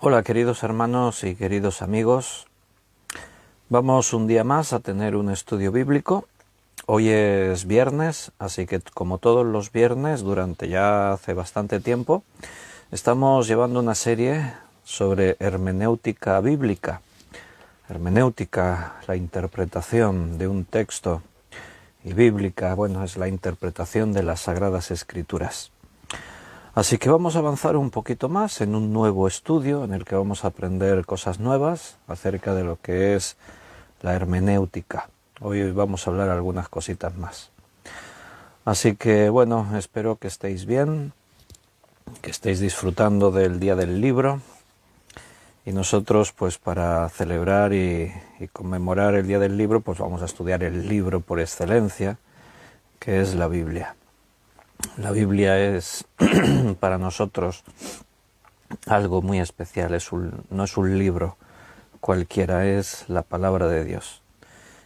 Hola queridos hermanos y queridos amigos, vamos un día más a tener un estudio bíblico. Hoy es viernes, así que como todos los viernes, durante ya hace bastante tiempo, estamos llevando una serie sobre hermenéutica bíblica. Hermenéutica, la interpretación de un texto, y bíblica, bueno, es la interpretación de las Sagradas Escrituras. Así que vamos a avanzar un poquito más en un nuevo estudio en el que vamos a aprender cosas nuevas acerca de lo que es la hermenéutica. Hoy vamos a hablar algunas cositas más. Así que bueno, espero que estéis bien, que estéis disfrutando del Día del Libro. Y nosotros, pues para celebrar y conmemorar el Día del Libro, pues vamos a estudiar el libro por excelencia, que es la Biblia. La Biblia es para nosotros algo muy especial, no es un libro cualquiera, es la palabra de Dios.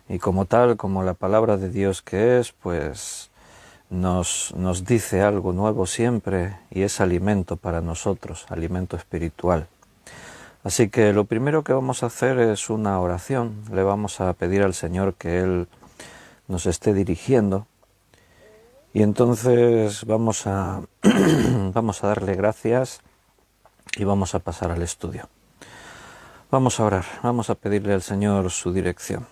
Y como tal, como la palabra de Dios que es, pues nos dice algo nuevo siempre y es alimento para nosotros, alimento espiritual. Así que lo primero que vamos a hacer es una oración. Le vamos a pedir al Señor que Él nos esté dirigiendo. Y entonces vamos a darle gracias y vamos a pasar al estudio. Vamos a orar, vamos a pedirle al Señor su dirección.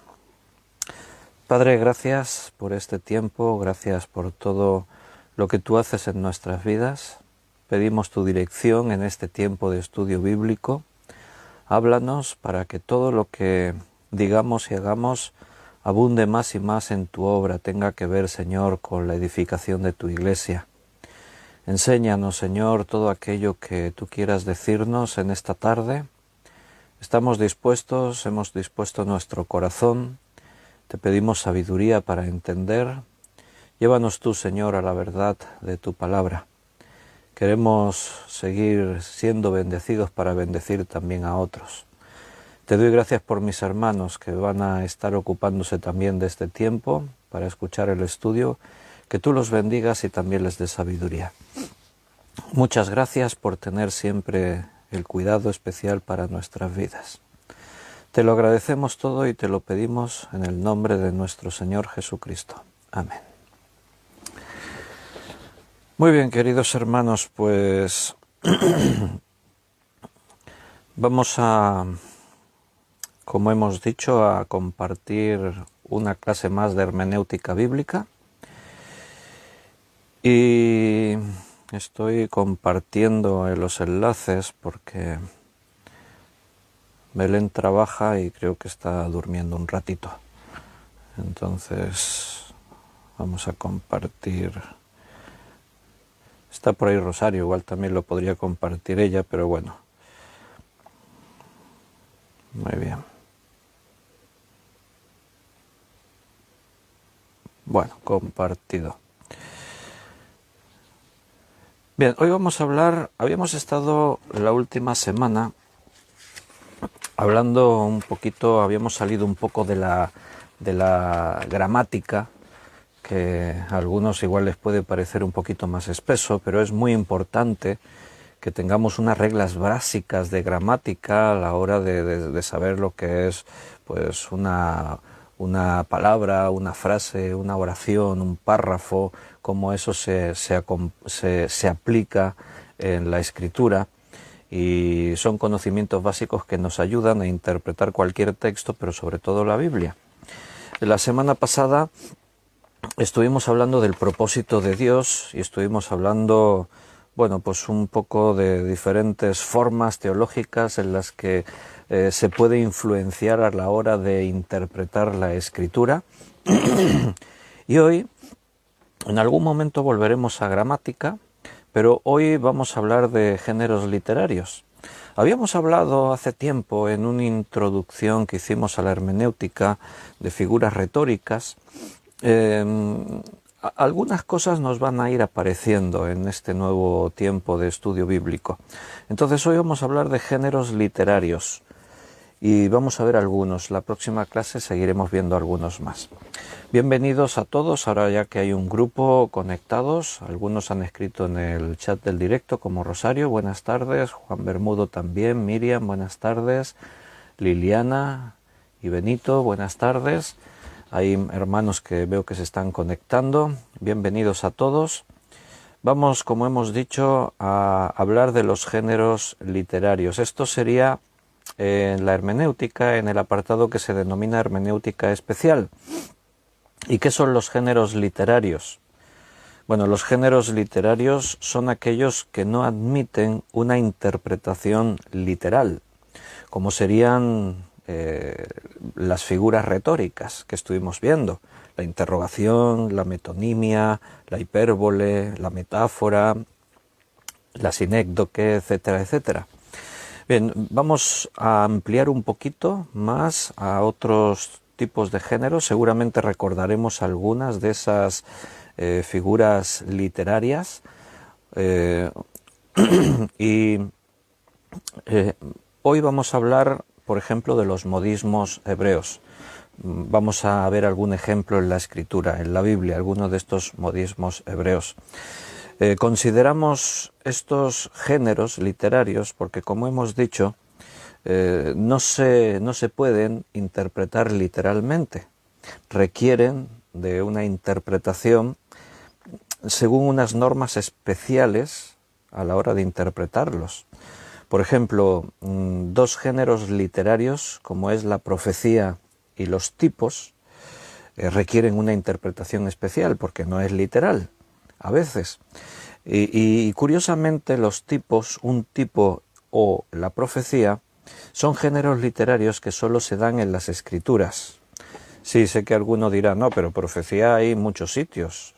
Padre, gracias por este tiempo, gracias por todo lo que tú haces en nuestras vidas. Pedimos tu dirección en este tiempo de estudio bíblico. Háblanos para que todo lo que digamos y hagamos abunde más y más en tu obra, tenga que ver, Señor, con la edificación de tu iglesia. Enséñanos, Señor, todo aquello que tú quieras decirnos en esta tarde. Estamos dispuestos, hemos dispuesto nuestro corazón. Te pedimos sabiduría para entender. Llévanos tú, Señor, a la verdad de tu palabra. Queremos seguir siendo bendecidos para bendecir también a otros. Te doy gracias por mis hermanos que van a estar ocupándose también de este tiempo para escuchar el estudio. Que tú los bendigas y también les des sabiduría. Muchas gracias por tener siempre el cuidado especial para nuestras vidas. Te lo agradecemos todo y te lo pedimos en el nombre de nuestro Señor Jesucristo. Amén. Muy bien, queridos hermanos, pues vamos a, como hemos dicho, a compartir una clase más de hermenéutica bíblica. Y estoy compartiendo los enlaces porque Belén trabaja y creo que está durmiendo un ratito. Entonces vamos a compartir. Está por ahí Rosario, igual también lo podría compartir ella, pero bueno. Muy bien. Bueno, compartido. Bien, hoy vamos a hablar, habíamos estado la última semana hablando un poquito, habíamos salido un poco de la gramática, que a algunos igual les puede parecer un poquito más espeso, pero es muy importante que tengamos unas reglas básicas de gramática a la hora de saber lo que es pues una palabra, una frase, una oración, un párrafo, cómo eso se aplica en la escritura. Y son conocimientos básicos que nos ayudan a interpretar cualquier texto, pero sobre todo la Biblia. La semana pasada estuvimos hablando del propósito de Dios y estuvimos hablando, bueno, pues un poco de diferentes formas teológicas en las que se puede influenciar a la hora de interpretar la Escritura. Y hoy, en algún momento volveremos a gramática, pero hoy vamos a hablar de géneros literarios. Habíamos hablado hace tiempo en una introducción que hicimos a la hermenéutica de figuras retóricas. Algunas cosas nos van a ir apareciendo en este nuevo tiempo de estudio bíblico. Entonces hoy vamos a hablar de géneros literarios. y vamos a ver algunos. La próxima clase seguiremos viendo algunos más. Bienvenidos a todos, ahora ya que hay un grupo conectados, algunos han escrito en el chat del directo como Rosario, buenas tardes, Juan Bermudo también, Miriam, buenas tardes, Liliana y Benito, buenas tardes. Hay hermanos que veo que se están conectando, bienvenidos a todos. Vamos, como hemos dicho, a hablar de los géneros literarios. Esto sería en la hermenéutica, en el apartado que se denomina hermenéutica especial. ¿Y qué son los géneros literarios? Bueno, los géneros literarios son aquellos que no admiten una interpretación literal, como serían las figuras retóricas que estuvimos viendo, la interrogación, la metonimia, la hipérbole, la metáfora, la sinécdoque, etcétera, etcétera. Bien, vamos a ampliar un poquito más a otros tipos de géneros. Seguramente recordaremos algunas de esas figuras literarias y hoy vamos a hablar, por ejemplo, de los modismos hebreos. Vamos a ver algún ejemplo en la Escritura, en la Biblia, algunos de estos modismos hebreos. Consideramos estos géneros literarios porque, como hemos dicho, no se pueden interpretar literalmente. Requieren de una interpretación según unas normas especiales a la hora de interpretarlos. Por ejemplo, dos géneros literarios, como es la profecía y los tipos, requieren una interpretación especial porque no es literal a veces. Y curiosamente los tipos, un tipo o la profecía, son géneros literarios que solo se dan en las escrituras. Sí, sé que alguno dirá, no, pero profecía hay en muchos sitios,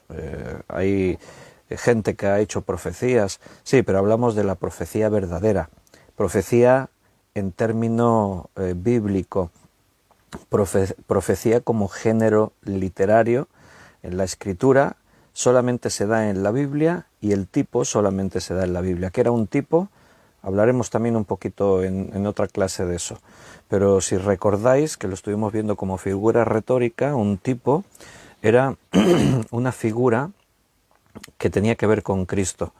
hay gente que ha hecho profecías. Sí, pero hablamos de la profecía verdadera, profecía en término bíblico, profecía como género literario en la escritura. Solamente se da en la Biblia y el tipo solamente se da en la Biblia. ¿Qué era un tipo? Hablaremos también un poquito en otra clase de eso. Pero si recordáis que lo estuvimos viendo como figura retórica, un tipo era una figura que tenía que ver con Cristo.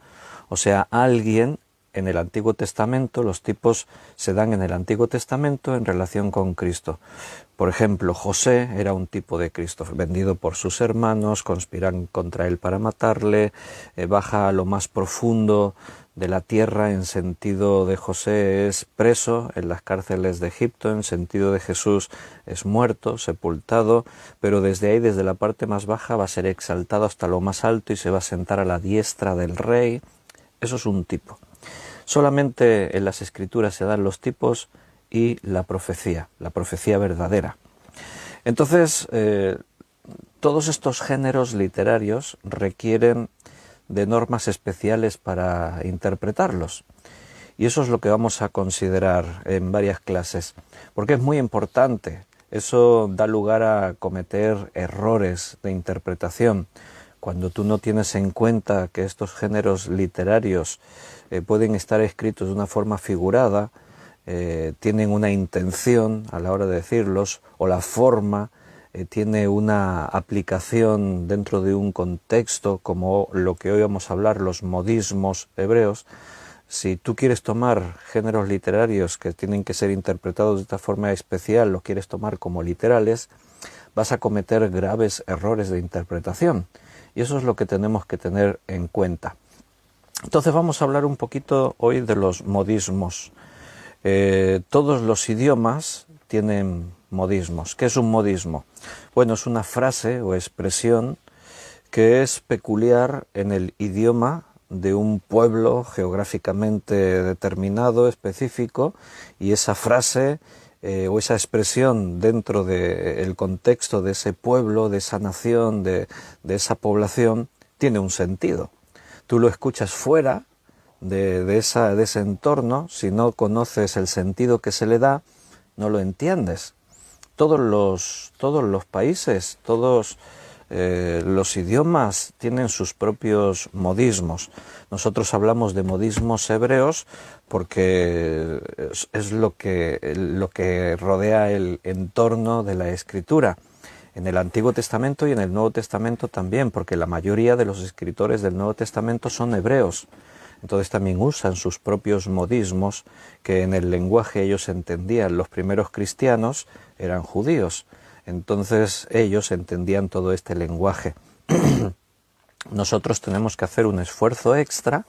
O sea, alguien en el Antiguo Testamento, los tipos se dan en el Antiguo Testamento en relación con Cristo. Por ejemplo, José era un tipo de Cristo, vendido por sus hermanos, conspiran contra él para matarle, baja a lo más profundo de la tierra, en sentido de José es preso en las cárceles de Egipto, en sentido de Jesús es muerto, sepultado, pero desde ahí, desde la parte más baja, va a ser exaltado hasta lo más alto y se va a sentar a la diestra del rey. Eso es un tipo. Solamente en las escrituras se dan los tipos y la profecía verdadera. Entonces, todos estos géneros literarios requieren de normas especiales para interpretarlos. Y eso es lo que vamos a considerar en varias clases, porque es muy importante. Eso da lugar a cometer errores de interpretación. Cuando tú no tienes en cuenta que estos géneros literarios pueden estar escritos de una forma figurada, tienen una intención a la hora de decirlos, o la forma tiene una aplicación dentro de un contexto, como lo que hoy vamos a hablar, los modismos hebreos. Si tú quieres tomar géneros literarios que tienen que ser interpretados de esta forma especial, lo quieres tomar como literales, vas a cometer graves errores de interpretación. Y eso es lo que tenemos que tener en cuenta. Entonces vamos a hablar un poquito hoy de los modismos. Todos los idiomas tienen modismos. ¿Qué es un modismo? Bueno, es una frase o expresión que es peculiar en el idioma de un pueblo geográficamente determinado, específico, y esa frase o esa expresión dentro del contexto de ese pueblo, de esa nación, de esa población, tiene un sentido. Tú lo escuchas fuera de ese entorno, si no conoces el sentido que se le da, no lo entiendes. Todos los países, todos Los idiomas tienen sus propios modismos. Nosotros hablamos de modismos hebreos porque es lo que rodea el entorno de la escritura. En el Antiguo Testamento y en el Nuevo Testamento también, porque la mayoría de los escritores del Nuevo Testamento son hebreos. Entonces también usan sus propios modismos que en el lenguaje ellos entendían. Los primeros cristianos eran judíos. Entonces ellos entendían todo este lenguaje. Nosotros tenemos que hacer un esfuerzo extra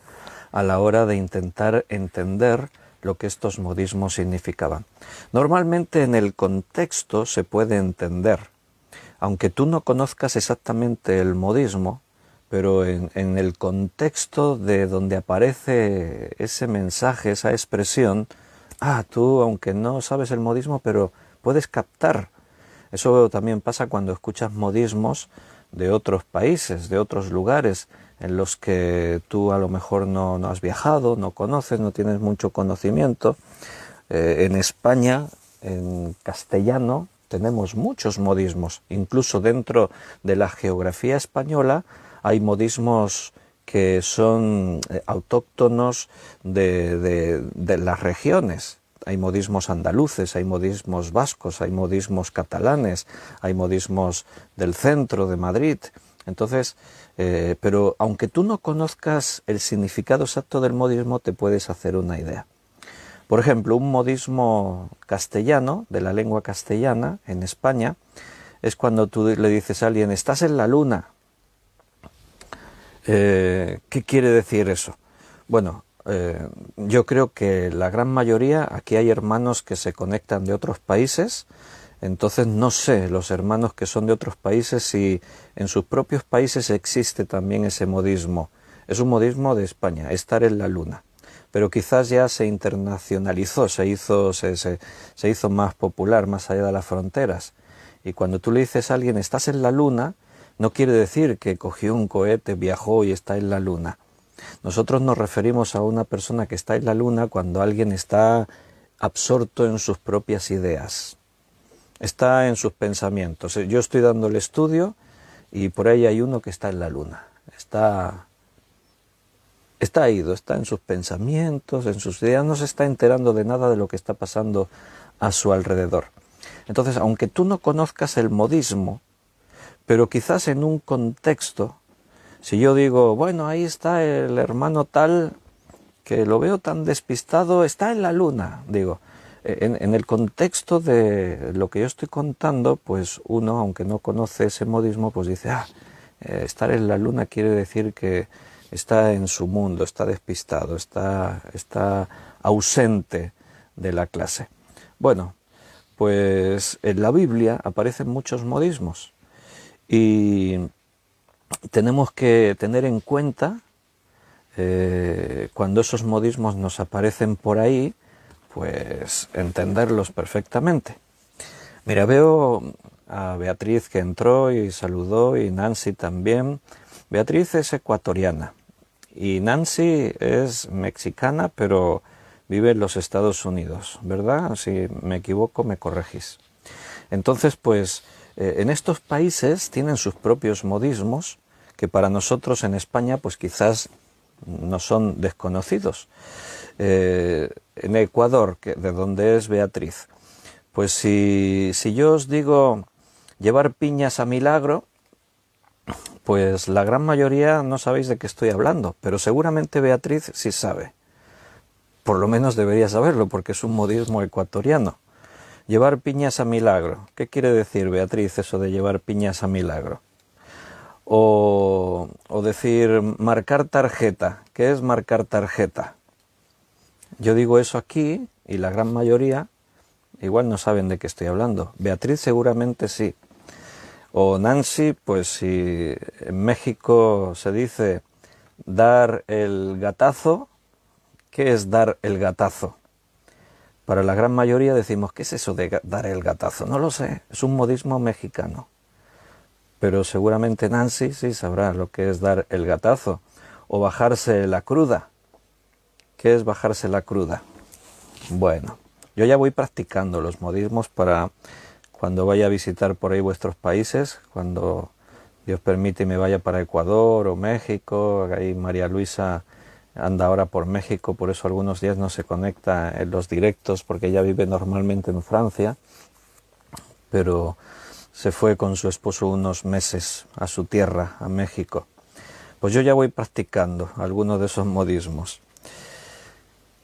a la hora de intentar entender lo que estos modismos significaban. Normalmente en el contexto se puede entender, aunque tú no conozcas exactamente el modismo, pero en el contexto de donde aparece ese mensaje, esa expresión, tú aunque no sabes el modismo, pero puedes captar. Eso también pasa cuando escuchas modismos de otros países, de otros lugares, en los que tú a lo mejor no has viajado, no conoces, no tienes mucho conocimiento. En España, en castellano, tenemos muchos modismos. Incluso dentro de la geografía española hay modismos que son autóctonos de las regiones. Hay modismos andaluces, hay modismos vascos, hay modismos catalanes, hay modismos del centro de Madrid. Entonces, pero aunque tú no conozcas el significado exacto del modismo, te puedes hacer una idea. Por ejemplo, un modismo castellano, de la lengua castellana, en España, es cuando tú le dices a alguien, estás en la luna. ¿Qué quiere decir eso? Bueno, yo creo que la gran mayoría, aquí hay hermanos que se conectan de otros países, entonces no sé, los hermanos que son de otros países, si en sus propios países existe también ese modismo. Es un modismo de España, estar en la luna, pero quizás ya se internacionalizó, se hizo más popular más allá de las fronteras. Y cuando tú le dices a alguien, estás en la luna, no quiere decir que cogió un cohete, viajó y está en la luna. Nosotros nos referimos a una persona que está en la luna cuando alguien está absorto en sus propias ideas, está en sus pensamientos. Yo estoy dando el estudio y por ahí hay uno que está en la luna, está ido, está en sus pensamientos, en sus ideas, no se está enterando de nada de lo que está pasando a su alrededor. Entonces, aunque tú no conozcas el modismo, pero quizás en un contexto, si yo digo, bueno, ahí está el hermano tal, que lo veo tan despistado, está en la luna, digo, en el contexto de lo que yo estoy contando, pues uno, aunque no conoce ese modismo, pues dice, estar en la luna quiere decir que está en su mundo, está despistado, está ausente de la clase. Bueno, pues en la Biblia aparecen muchos modismos y tenemos que tener en cuenta cuando esos modismos nos aparecen por ahí, pues entenderlos perfectamente. Mira, veo a Beatriz que entró y saludó, y Nancy también. Beatriz es ecuatoriana y Nancy es mexicana, pero vive en los Estados Unidos, ¿verdad? Si me equivoco, me corregís. Entonces, pues, en estos países tienen sus propios modismos que para nosotros en España, pues quizás no son desconocidos. En Ecuador, de donde es Beatriz, pues si yo os digo llevar piñas a milagro, pues la gran mayoría no sabéis de qué estoy hablando, pero seguramente Beatriz sí sabe. Por lo menos debería saberlo, porque es un modismo ecuatoriano. Llevar piñas a milagro. ¿Qué quiere decir, Beatriz, eso de llevar piñas a milagro? O decir marcar tarjeta. ¿Qué es marcar tarjeta? Yo digo eso aquí y la gran mayoría igual no saben de qué estoy hablando. Beatriz seguramente sí. O Nancy, pues si en México se dice dar el gatazo, ¿qué es dar el gatazo? Para la gran mayoría decimos, ¿qué es eso de dar el gatazo? No lo sé, es un modismo mexicano. Pero seguramente Nancy sí sabrá lo que es dar el gatazo. O bajarse la cruda. ¿Qué es bajarse la cruda? Bueno, yo ya voy practicando los modismos para cuando vaya a visitar por ahí vuestros países, cuando Dios permite y me vaya para Ecuador o México. Ahí María Luisa anda ahora por México, por eso algunos días no se conecta en los directos, porque ella vive normalmente en Francia, pero se fue con su esposo unos meses a su tierra, a México. Pues yo ya voy practicando algunos de esos modismos.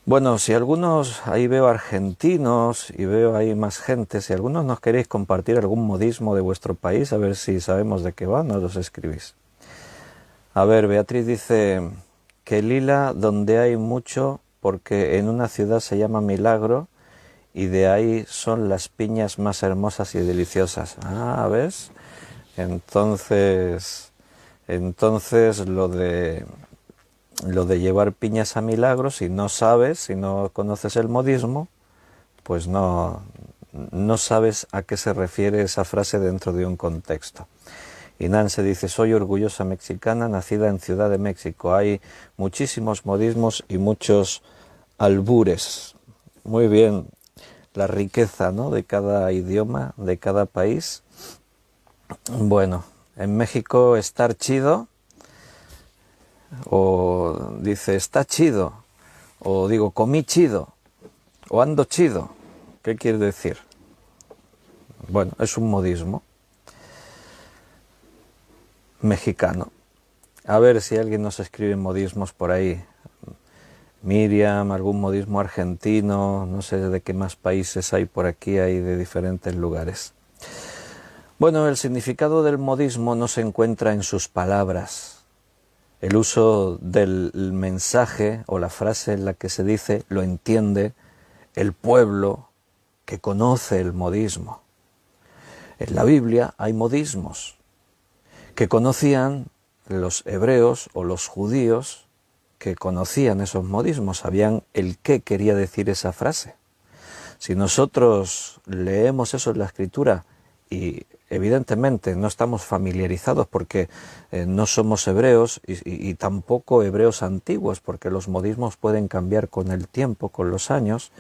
Bueno, si algunos, ahí veo argentinos y veo ahí más gente, si algunos nos queréis compartir algún modismo de vuestro país, a ver si sabemos de qué va, nos los escribís. A ver, Beatriz dice que Lila, donde hay mucho, porque en una ciudad se llama Milagro y de ahí son las piñas más hermosas y deliciosas. Ah, ¿ves? Entonces lo de llevar piñas a Milagro, si no sabes, si no conoces el modismo, pues no sabes a qué se refiere esa frase dentro de un contexto. Y Nance dice, soy orgullosa mexicana, nacida en Ciudad de México. Hay muchísimos modismos y muchos albures. Muy bien, la riqueza, ¿no?, de cada idioma, de cada país. Bueno, en México estar chido, o dice está chido, o digo comí chido, o ando chido. ¿Qué quiere decir? Bueno, es un modismo mexicano. A ver si alguien nos escribe modismos por ahí. Miriam, algún modismo argentino, no sé de qué más países hay por aquí, hay de diferentes lugares. Bueno, el significado del modismo no se encuentra en sus palabras. El uso del mensaje o la frase en la que se dice lo entiende el pueblo que conoce el modismo. En la Biblia hay modismos que conocían los hebreos o los judíos, que conocían esos modismos, sabían el qué quería decir esa frase. Si nosotros leemos eso en la Escritura y evidentemente no estamos familiarizados porque no somos hebreos y tampoco hebreos antiguos, porque los modismos pueden cambiar con el tiempo, con los años,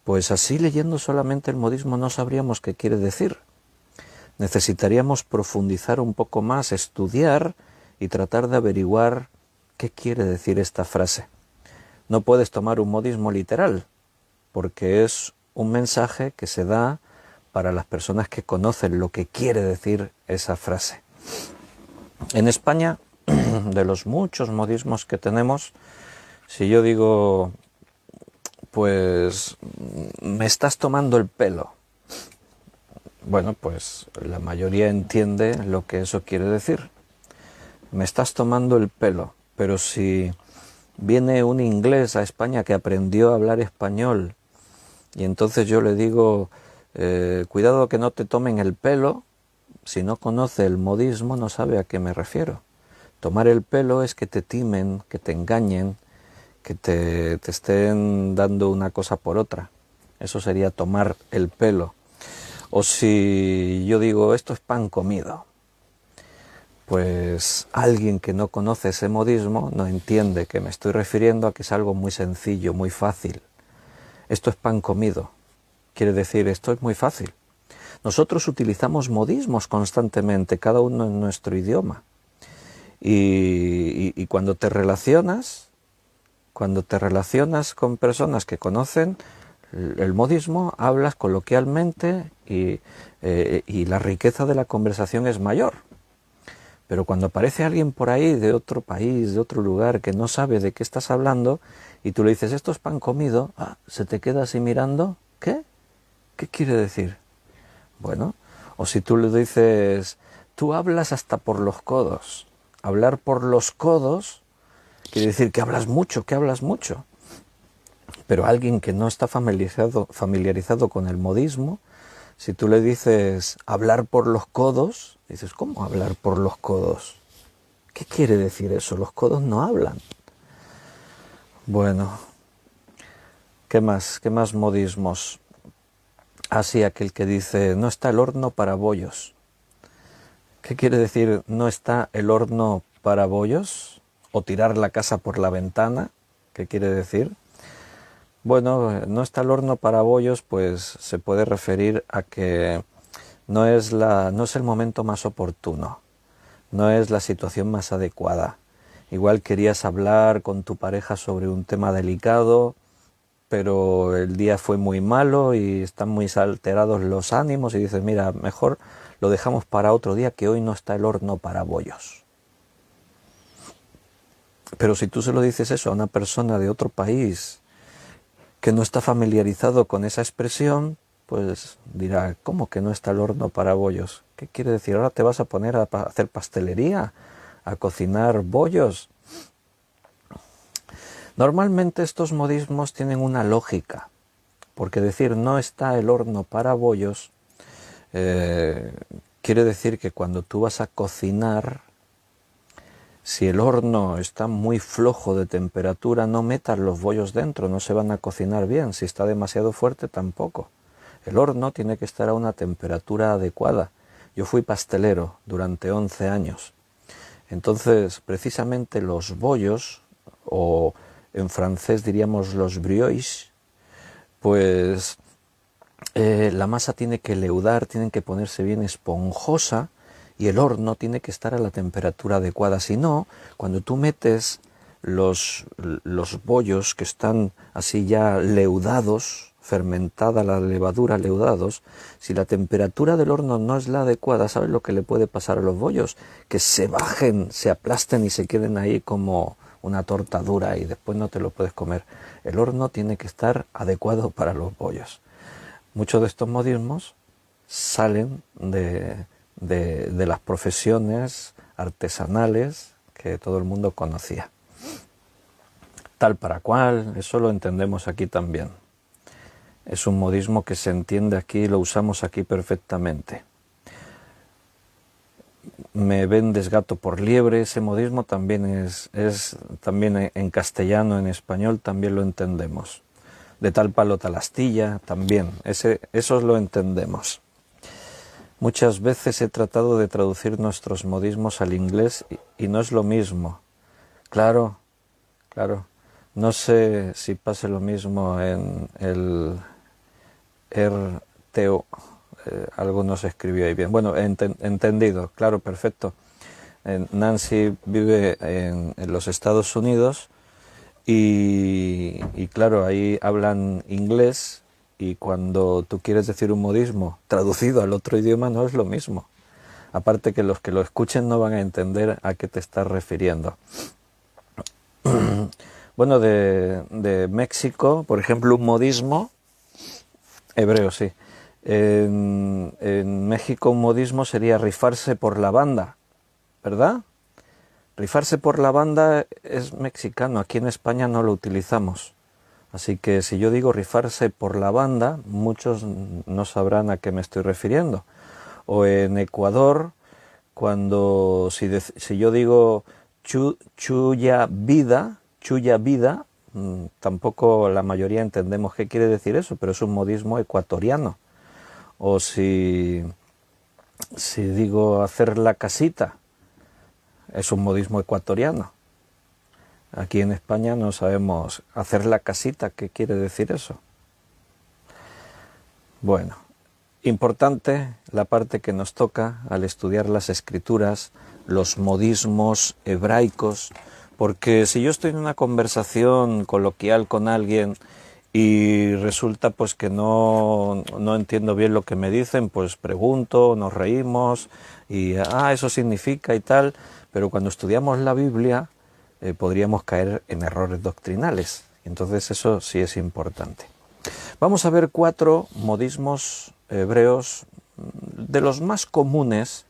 pues así leyendo solamente el modismo no sabríamos qué quiere decir. Necesitaríamos profundizar un poco más, estudiar y tratar de averiguar qué quiere decir esta frase. No puedes tomar un modismo literal, porque es un mensaje que se da para las personas que conocen lo que quiere decir esa frase. En España, de los muchos modismos que tenemos, si yo digo, pues me estás tomando el pelo, bueno, pues la mayoría entiende lo que eso quiere decir. Me estás tomando el pelo, pero si viene un inglés a España que aprendió a hablar español y entonces yo le digo, cuidado que no te tomen el pelo, si no conoce el modismo no sabe a qué me refiero. Tomar el pelo es que te timen, que te engañen, que te estén dando una cosa por otra. Eso sería tomar el pelo. O si yo digo, esto es pan comido, pues alguien que no conoce ese modismo no entiende que me estoy refiriendo a que es algo muy sencillo, muy fácil. Esto es pan comido. Quiere decir, esto es muy fácil. Nosotros utilizamos modismos constantemente, cada uno en nuestro idioma. Y cuando te relacionas con personas que conocen el modismo, hablas coloquialmente y la riqueza de la conversación es mayor. Pero cuando aparece alguien por ahí de otro país, de otro lugar, que no sabe de qué estás hablando, y tú le dices, esto es pan comido, se te queda así mirando, ¿qué? ¿Qué quiere decir? Bueno, o si tú le dices, tú hablas hasta por los codos. Hablar por los codos quiere decir que hablas mucho, Pero alguien que no está familiarizado con el modismo, si tú le dices hablar por los codos, dices, ¿cómo hablar por los codos? ¿Qué quiere decir eso? Los codos no hablan. Bueno, ¿qué más? ¿Qué más modismos? Así aquel que dice, no está el horno para bollos. ¿Qué quiere decir no está el horno para bollos? ¿O tirar la casa por la ventana? ¿Qué quiere decir? Bueno, no está el horno para bollos, pues se puede referir a que no es el momento más oportuno. no es la situación más adecuada. Igual querías hablar con tu pareja sobre un tema delicado, pero el día fue muy malo y están muy alterados los ánimos y dices, mira, mejor lo dejamos para otro día, que hoy no está el horno para bollos. Pero si tú se lo dices eso a una persona de otro país que no está familiarizado con esa expresión, pues dirá, ¿cómo que no está el horno para bollos? ¿Qué quiere decir? ¿Ahora te vas a poner a hacer pastelería, a cocinar bollos? Normalmente estos modismos tienen una lógica, porque decir no está el horno para bollos quiere decir que cuando tú vas a cocinar, si el horno está muy flojo de temperatura, no metas los bollos dentro, no se van a cocinar bien. Si está demasiado fuerte, tampoco. El horno tiene que estar a una temperatura adecuada. Yo fui pastelero durante 11 años. Entonces, precisamente los bollos, o en francés diríamos los brioches, pues la masa tiene que leudar, tienen que ponerse bien esponjosa, y el horno tiene que estar a la temperatura adecuada. Si no, cuando tú metes los bollos que están así ya leudados, fermentada la levadura, leudados, si la temperatura del horno no es la adecuada, ¿sabes lo que le puede pasar a los bollos? Que se bajen, se aplasten y se queden ahí como una torta dura y después no te lo puedes comer. El horno tiene que estar adecuado para los bollos. Muchos de estos modismos salen de las profesiones artesanales que todo el mundo conocía. Tal para cual, eso lo entendemos aquí también. Es un modismo que se entiende aquí, lo usamos aquí perfectamente. Me vendes gato por liebre, ese modismo también es también en castellano, en español también lo entendemos. De tal palo tal astilla, también, esos lo entendemos. Muchas veces he tratado de traducir nuestros modismos al inglés y no es lo mismo. Claro, no sé si pase lo mismo en el RTO, algo no se escribió ahí bien. Bueno, entendido, claro, perfecto. Nancy vive en los Estados Unidos y claro, ahí hablan inglés. Y cuando tú quieres decir un modismo traducido al otro idioma no es lo mismo. Aparte que los que lo escuchen no van a entender a qué te estás refiriendo. Bueno, de México, por ejemplo, un modismo, hebreo sí. En México un modismo sería rifarse por la banda, ¿verdad? Rifarse por la banda es mexicano, aquí en España no lo utilizamos. Así que si yo digo rifarse por la banda, muchos no sabrán a qué me estoy refiriendo. O en Ecuador, si yo digo chuya vida, tampoco la mayoría entendemos qué quiere decir eso, pero es un modismo ecuatoriano. O si digo hacer la casita, es un modismo ecuatoriano. Aquí en España no sabemos hacer la casita, ¿qué quiere decir eso? Bueno, importante la parte que nos toca al estudiar las escrituras, los modismos hebraicos, porque si yo estoy en una conversación coloquial con alguien y resulta pues que no entiendo bien lo que me dicen, pues pregunto, nos reímos y eso significa y tal, pero cuando estudiamos la Biblia podríamos caer en errores doctrinales. Entonces eso sí es importante. Vamos a ver 4 modismos hebreos de los más comunes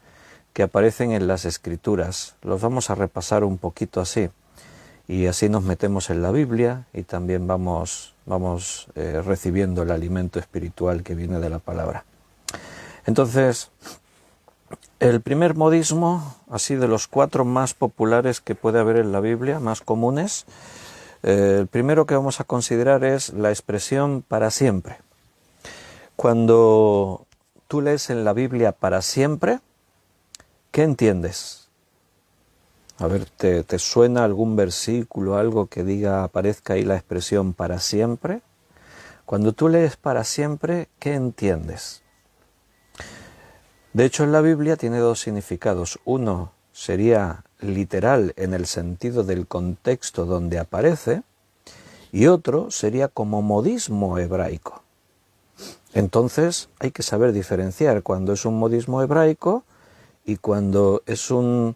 que aparecen en las Escrituras. Los vamos a repasar un poquito así. Y así nos metemos en la Biblia y también vamos recibiendo el alimento espiritual que viene de la palabra. Entonces, el primer modismo, así de los 4 más populares que puede haber en la Biblia, más comunes, el primero que vamos a considerar es la expresión para siempre. Cuando tú lees en la Biblia para siempre, ¿qué entiendes? A ver, ¿te suena algún versículo, algo que diga, aparezca ahí la expresión para siempre? Cuando tú lees para siempre, ¿qué entiendes? De hecho, en la Biblia tiene 2 significados. Uno sería literal en el sentido del contexto donde aparece, y otro sería como modismo hebraico. Entonces hay que saber diferenciar cuando es un modismo hebraico y cuando es una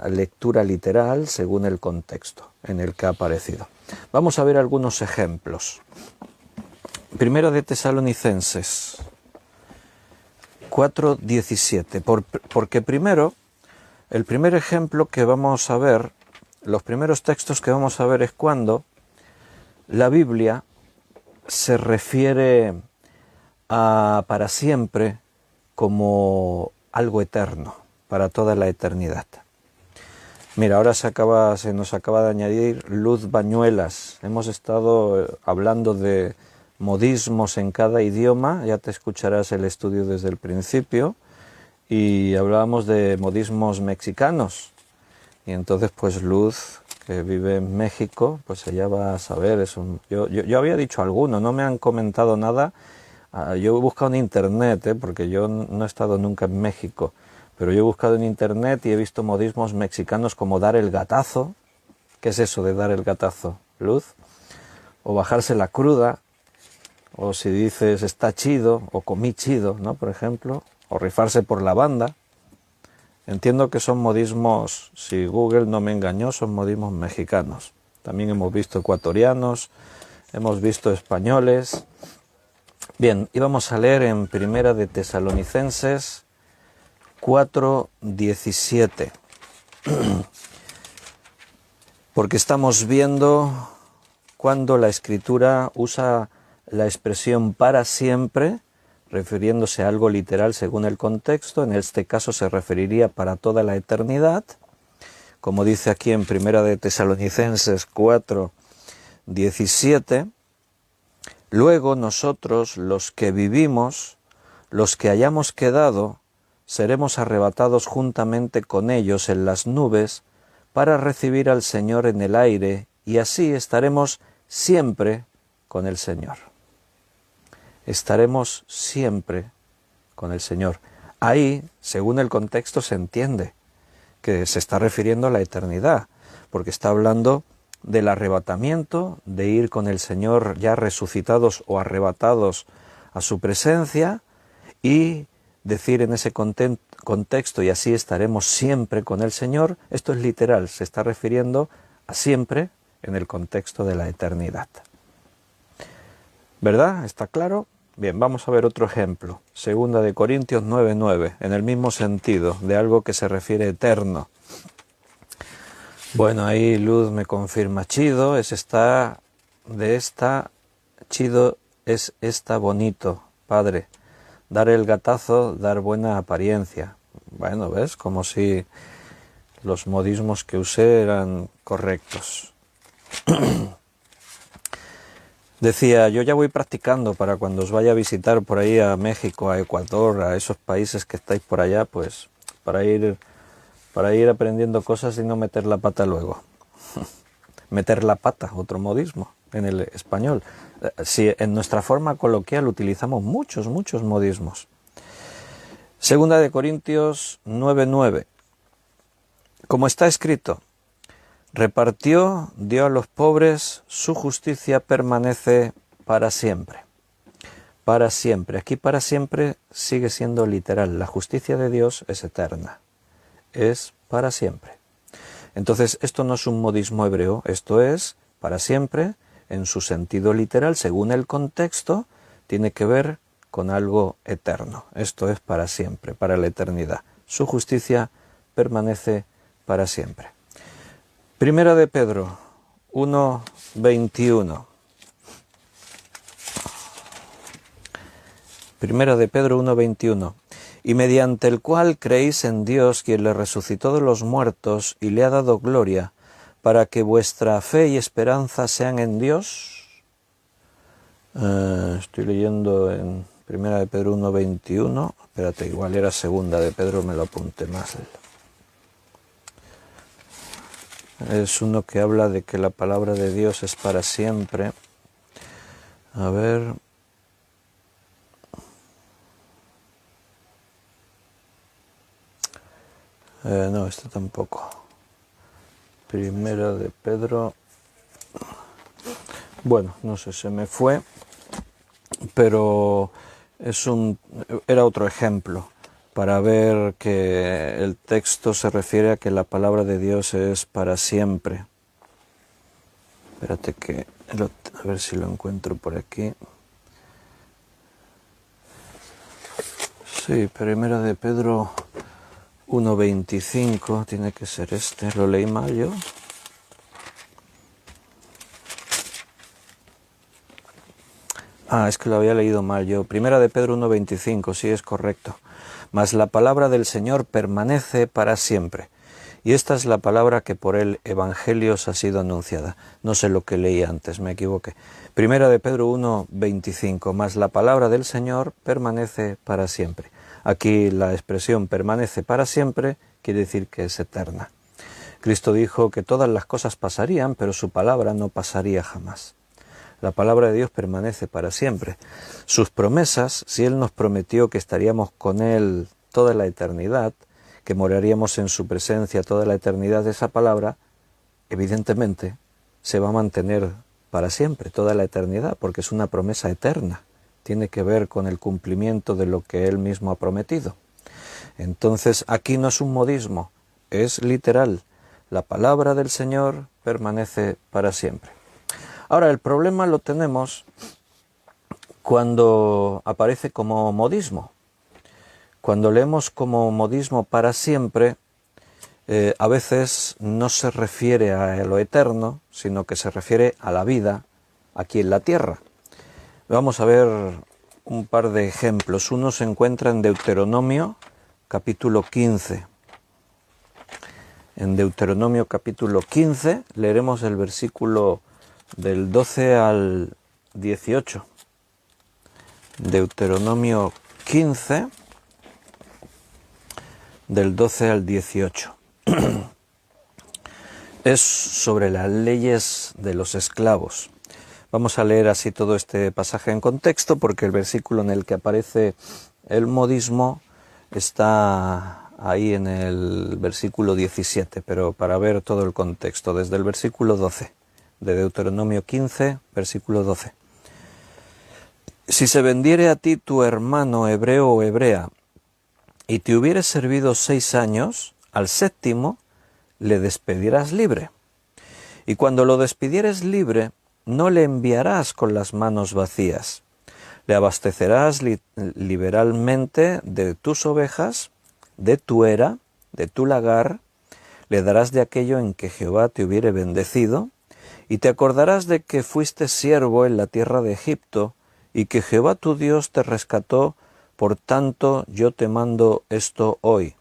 lectura literal según el contexto en el que ha aparecido. Vamos a ver algunos ejemplos. Primera de Tesalonicenses 4:17, porque primero, el primer ejemplo que vamos a ver, los primeros textos que vamos a ver es cuando la Biblia se refiere a para siempre como algo eterno, para toda la eternidad. Mira, ahora se nos acaba de añadir Luz Bañuelas. Hemos estado hablando de modismos en cada idioma, ya te escucharás el estudio desde el principio, y hablábamos de modismos mexicanos. Y entonces pues Luz, que vive en México, pues ella va a saber. Yo había dicho alguno, no me han comentado nada. Yo he buscado en internet, porque yo no he estado nunca en México, pero yo he buscado en internet y he visto modismos mexicanos como dar el gatazo. ¿Qué es eso de dar el gatazo, Luz? O bajarse la cruda, o si dices está chido, o comí chido, ¿no? Por ejemplo, o rifarse por la banda. Entiendo que son modismos, si Google no me engañó, son modismos mexicanos. También hemos visto ecuatorianos, hemos visto españoles. Bien, íbamos a leer en Primera de Tesalonicenses 4:17. Porque estamos viendo cuando la Escritura usa la expresión para siempre, refiriéndose a algo literal según el contexto. En este caso se referiría para toda la eternidad, como dice aquí en Primera de Tesalonicenses 4:17. Luego nosotros, los que vivimos, los que hayamos quedado, seremos arrebatados juntamente con ellos en las nubes para recibir al Señor en el aire, y así estaremos siempre con el Señor. Estaremos siempre con el Señor. Ahí, según el contexto, se entiende que se está refiriendo a la eternidad, porque está hablando del arrebatamiento, de ir con el Señor ya resucitados o arrebatados a su presencia, y decir en ese contexto, y así estaremos siempre con el Señor. Esto es literal, se está refiriendo a siempre en el contexto de la eternidad. ¿Verdad? ¿Está claro? Bien, vamos a ver otro ejemplo. Segunda de Corintios 9:9, en el mismo sentido, de algo que se refiere eterno. Bueno, ahí Luz me confirma, chido, chido es esta bonito, padre. Dar el gatazo, dar buena apariencia. Bueno, ¿ves? Como si los modismos que usé eran correctos. Decía, yo ya voy practicando para cuando os vaya a visitar por ahí a México, a Ecuador, a esos países que estáis por allá, pues para ir aprendiendo cosas y no meter la pata luego. Meter la pata, otro modismo en el español. Sí, en nuestra forma coloquial utilizamos muchos modismos. Segunda de Corintios 9:9. Como está escrito, repartió, dio a los pobres, su justicia permanece para siempre. Para siempre. Aquí para siempre sigue siendo literal. La justicia de Dios es eterna. Es para siempre. Entonces, esto no es un modismo hebreo, esto es para siempre, en su sentido literal, según el contexto, tiene que ver con algo eterno. Esto es para siempre, para la eternidad. Su justicia permanece para siempre. Primera de Pedro 1:21. Primera de Pedro 1:21. Y mediante el cual creéis en Dios, quien le resucitó de los muertos y le ha dado gloria, para que vuestra fe y esperanza sean en Dios. Estoy leyendo en Primera de Pedro 1:21. Espérate, igual era Segunda de Pedro, me lo apunté más. Es uno que habla de que la palabra de Dios es para siempre. A ver. No, este tampoco. Primera de Pedro. Bueno, no sé, se me fue, pero era otro ejemplo para ver que el texto se refiere a que la palabra de Dios es para siempre. Espérate a ver si lo encuentro por aquí. Sí, Primera de Pedro 1:25, tiene que ser este, lo leí mal yo. Es que lo había leído mal yo. Primera de Pedro 1:25, sí es correcto. Mas la palabra del Señor permanece para siempre. Y esta es la palabra que por el Evangelio os ha sido anunciada. No sé lo que leí antes, me equivoqué. Primera de Pedro 1:25, mas la palabra del Señor permanece para siempre. Aquí la expresión permanece para siempre quiere decir que es eterna. Cristo dijo que todas las cosas pasarían, pero su palabra no pasaría jamás. La palabra de Dios permanece para siempre. Sus promesas, si Él nos prometió que estaríamos con Él toda la eternidad, que moraríamos en su presencia toda la eternidad, de esa palabra, evidentemente, se va a mantener para siempre, toda la eternidad, porque es una promesa eterna. Tiene que ver con el cumplimiento de lo que Él mismo ha prometido. Entonces, aquí no es un modismo, es literal. La palabra del Señor permanece para siempre. Ahora, el problema lo tenemos cuando aparece como modismo. Cuando leemos como modismo para siempre, a veces no se refiere a lo eterno, sino que se refiere a la vida aquí en la tierra. Vamos a ver un par de ejemplos. Uno se encuentra en Deuteronomio, capítulo 15. En Deuteronomio, capítulo 15, leeremos el versículo del 12 al 18. Deuteronomio 15, del 12 al 18. Es sobre las leyes de los esclavos. Vamos a leer así todo este pasaje en contexto, porque el versículo en el que aparece el modismo está ahí en el versículo 17, pero para ver todo el contexto, desde el versículo 12, de Deuteronomio 15, versículo 12. Si se vendiere a ti tu hermano hebreo o hebrea, y te hubieres servido 6 años, al séptimo le despedirás libre. Y cuando lo despidieres libre, no le enviarás con las manos vacías. Le abastecerás liberalmente de tus ovejas, de tu era, de tu lagar, le darás de aquello en que Jehová te hubiere bendecido, y te acordarás de que fuiste siervo en la tierra de Egipto, y que Jehová tu Dios te rescató. Por tanto, yo te mando esto hoy.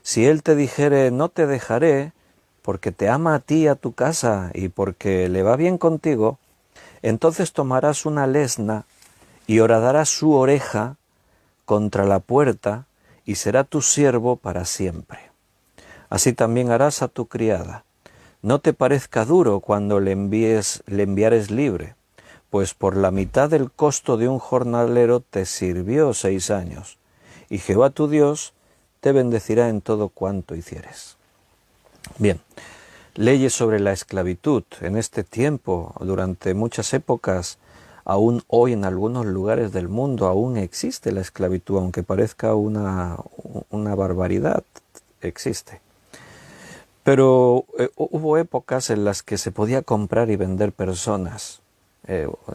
Si él te dijere, no te dejaré, porque te ama a ti y a tu casa, y porque le va bien contigo, entonces tomarás una lesna, y horadarás su oreja contra la puerta, y será tu siervo para siempre. Así también harás a tu criada. No te parezca duro cuando le enviares libre, pues por la mitad del costo de un jornalero te sirvió 6 años, y Jehová tu Dios te bendecirá en todo cuanto hicieres. Bien, leyes sobre la esclavitud. En este tiempo, durante muchas épocas, aún hoy en algunos lugares del mundo, aún existe la esclavitud, aunque parezca una barbaridad, existe. Pero hubo épocas en las que se podía comprar y vender personas,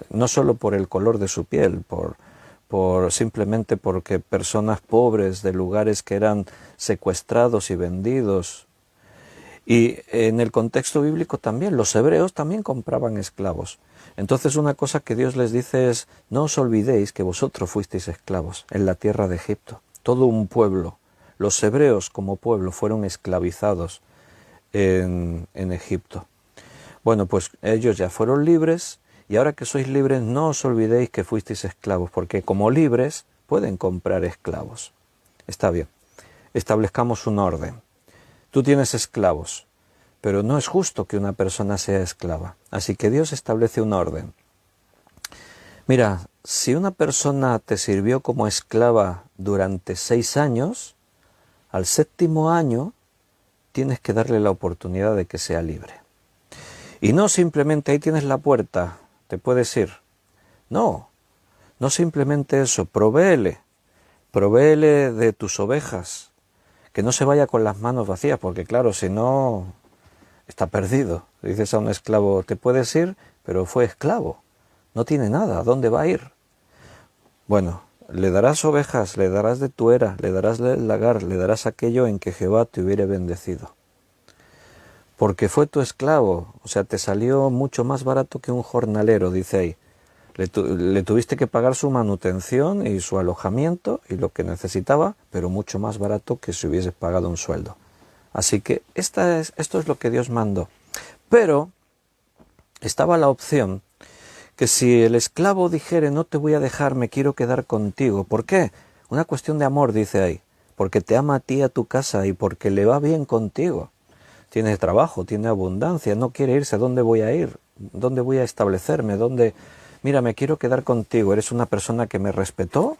no solo por el color de su piel, simplemente porque personas pobres de lugares que eran secuestrados y vendidos. Y en el contexto bíblico también, los hebreos también compraban esclavos. Entonces una cosa que Dios les dice es, no os olvidéis que vosotros fuisteis esclavos en la tierra de Egipto. Todo un pueblo, los hebreos como pueblo fueron esclavizados en Egipto. Bueno, pues ellos ya fueron libres, y ahora que sois libres no os olvidéis que fuisteis esclavos, porque como libres pueden comprar esclavos. Está bien, establezcamos un orden. Tú tienes esclavos, pero no es justo que una persona sea esclava. Así que Dios establece un orden. Mira, si una persona te sirvió como esclava durante 6 años, al séptimo año tienes que darle la oportunidad de que sea libre. Y no simplemente ahí tienes la puerta, te puedes ir. No, no simplemente eso, provéele de tus ovejas, que no se vaya con las manos vacías, porque claro, si no, está perdido. Dices a un esclavo, te puedes ir, pero fue esclavo, no tiene nada, ¿a dónde va a ir? Bueno, le darás ovejas, le darás de tu era, le darás el lagar, le darás aquello en que Jehová te hubiere bendecido. Porque fue tu esclavo, o sea, te salió mucho más barato que un jornalero, dice ahí. Le tuviste que pagar su manutención y su alojamiento y lo que necesitaba, pero mucho más barato que si hubieses pagado un sueldo. Así que esto es lo que Dios mandó. Pero estaba la opción que si el esclavo dijere, no te voy a dejar, me quiero quedar contigo. ¿Por qué? Una cuestión de amor, dice ahí. Porque te ama a ti, a tu casa, y porque le va bien contigo. Tiene trabajo, tiene abundancia, no quiere irse. ¿Dónde voy a ir? ¿Dónde voy a establecerme? ¿Dónde? Mira, me quiero quedar contigo. Eres una persona que me respetó,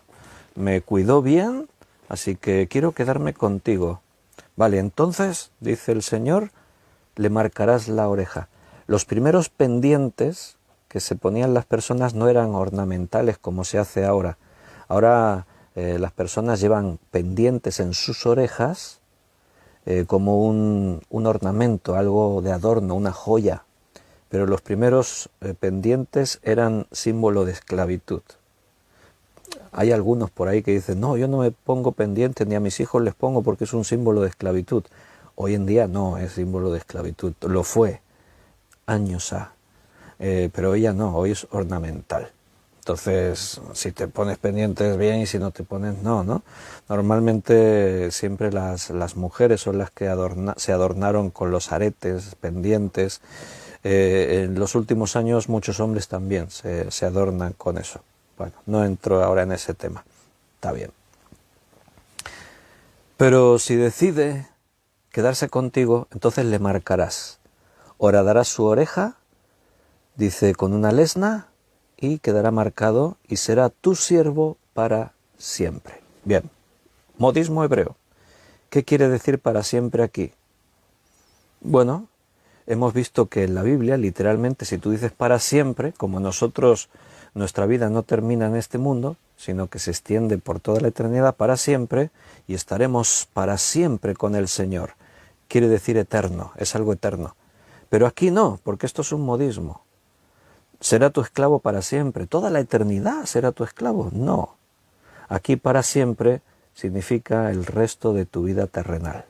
me cuidó bien, así que quiero quedarme contigo. Vale, entonces, dice el Señor, le marcarás la oreja. Los primeros pendientes que se ponían las personas no eran ornamentales como se hace ahora. Ahora las personas llevan pendientes en sus orejas como un ornamento, algo de adorno, una joya. Pero los primeros pendientes eran símbolo de esclavitud. Hay algunos por ahí que dicen, no, yo no me pongo pendientes ni a mis hijos les pongo porque es un símbolo de esclavitud. Hoy en día no es símbolo de esclavitud, lo fue años ha. Pero ella no, hoy es ornamental. Entonces, si te pones pendientes bien y si no te pones, no. Normalmente siempre las mujeres son las que se adornaron con los aretes, pendientes. En los últimos años muchos hombres también se adornan con eso. Bueno, no entro ahora en ese tema. Está bien. Pero si decide quedarse contigo, entonces le marcarás. Horadarás su oreja, dice, con una lesna, y quedará marcado y será tu siervo para siempre. Bien, modismo hebreo. ¿Qué quiere decir para siempre aquí? Bueno, hemos visto que en la Biblia, literalmente, si tú dices para siempre, como nosotros, nuestra vida no termina en este mundo, sino que se extiende por toda la eternidad para siempre, y estaremos para siempre con el Señor. Quiere decir eterno, es algo eterno. Pero aquí no, porque esto es un modismo. ¿Será tu esclavo para siempre? ¿Toda la eternidad será tu esclavo? No. Aquí para siempre significa el resto de tu vida terrenal.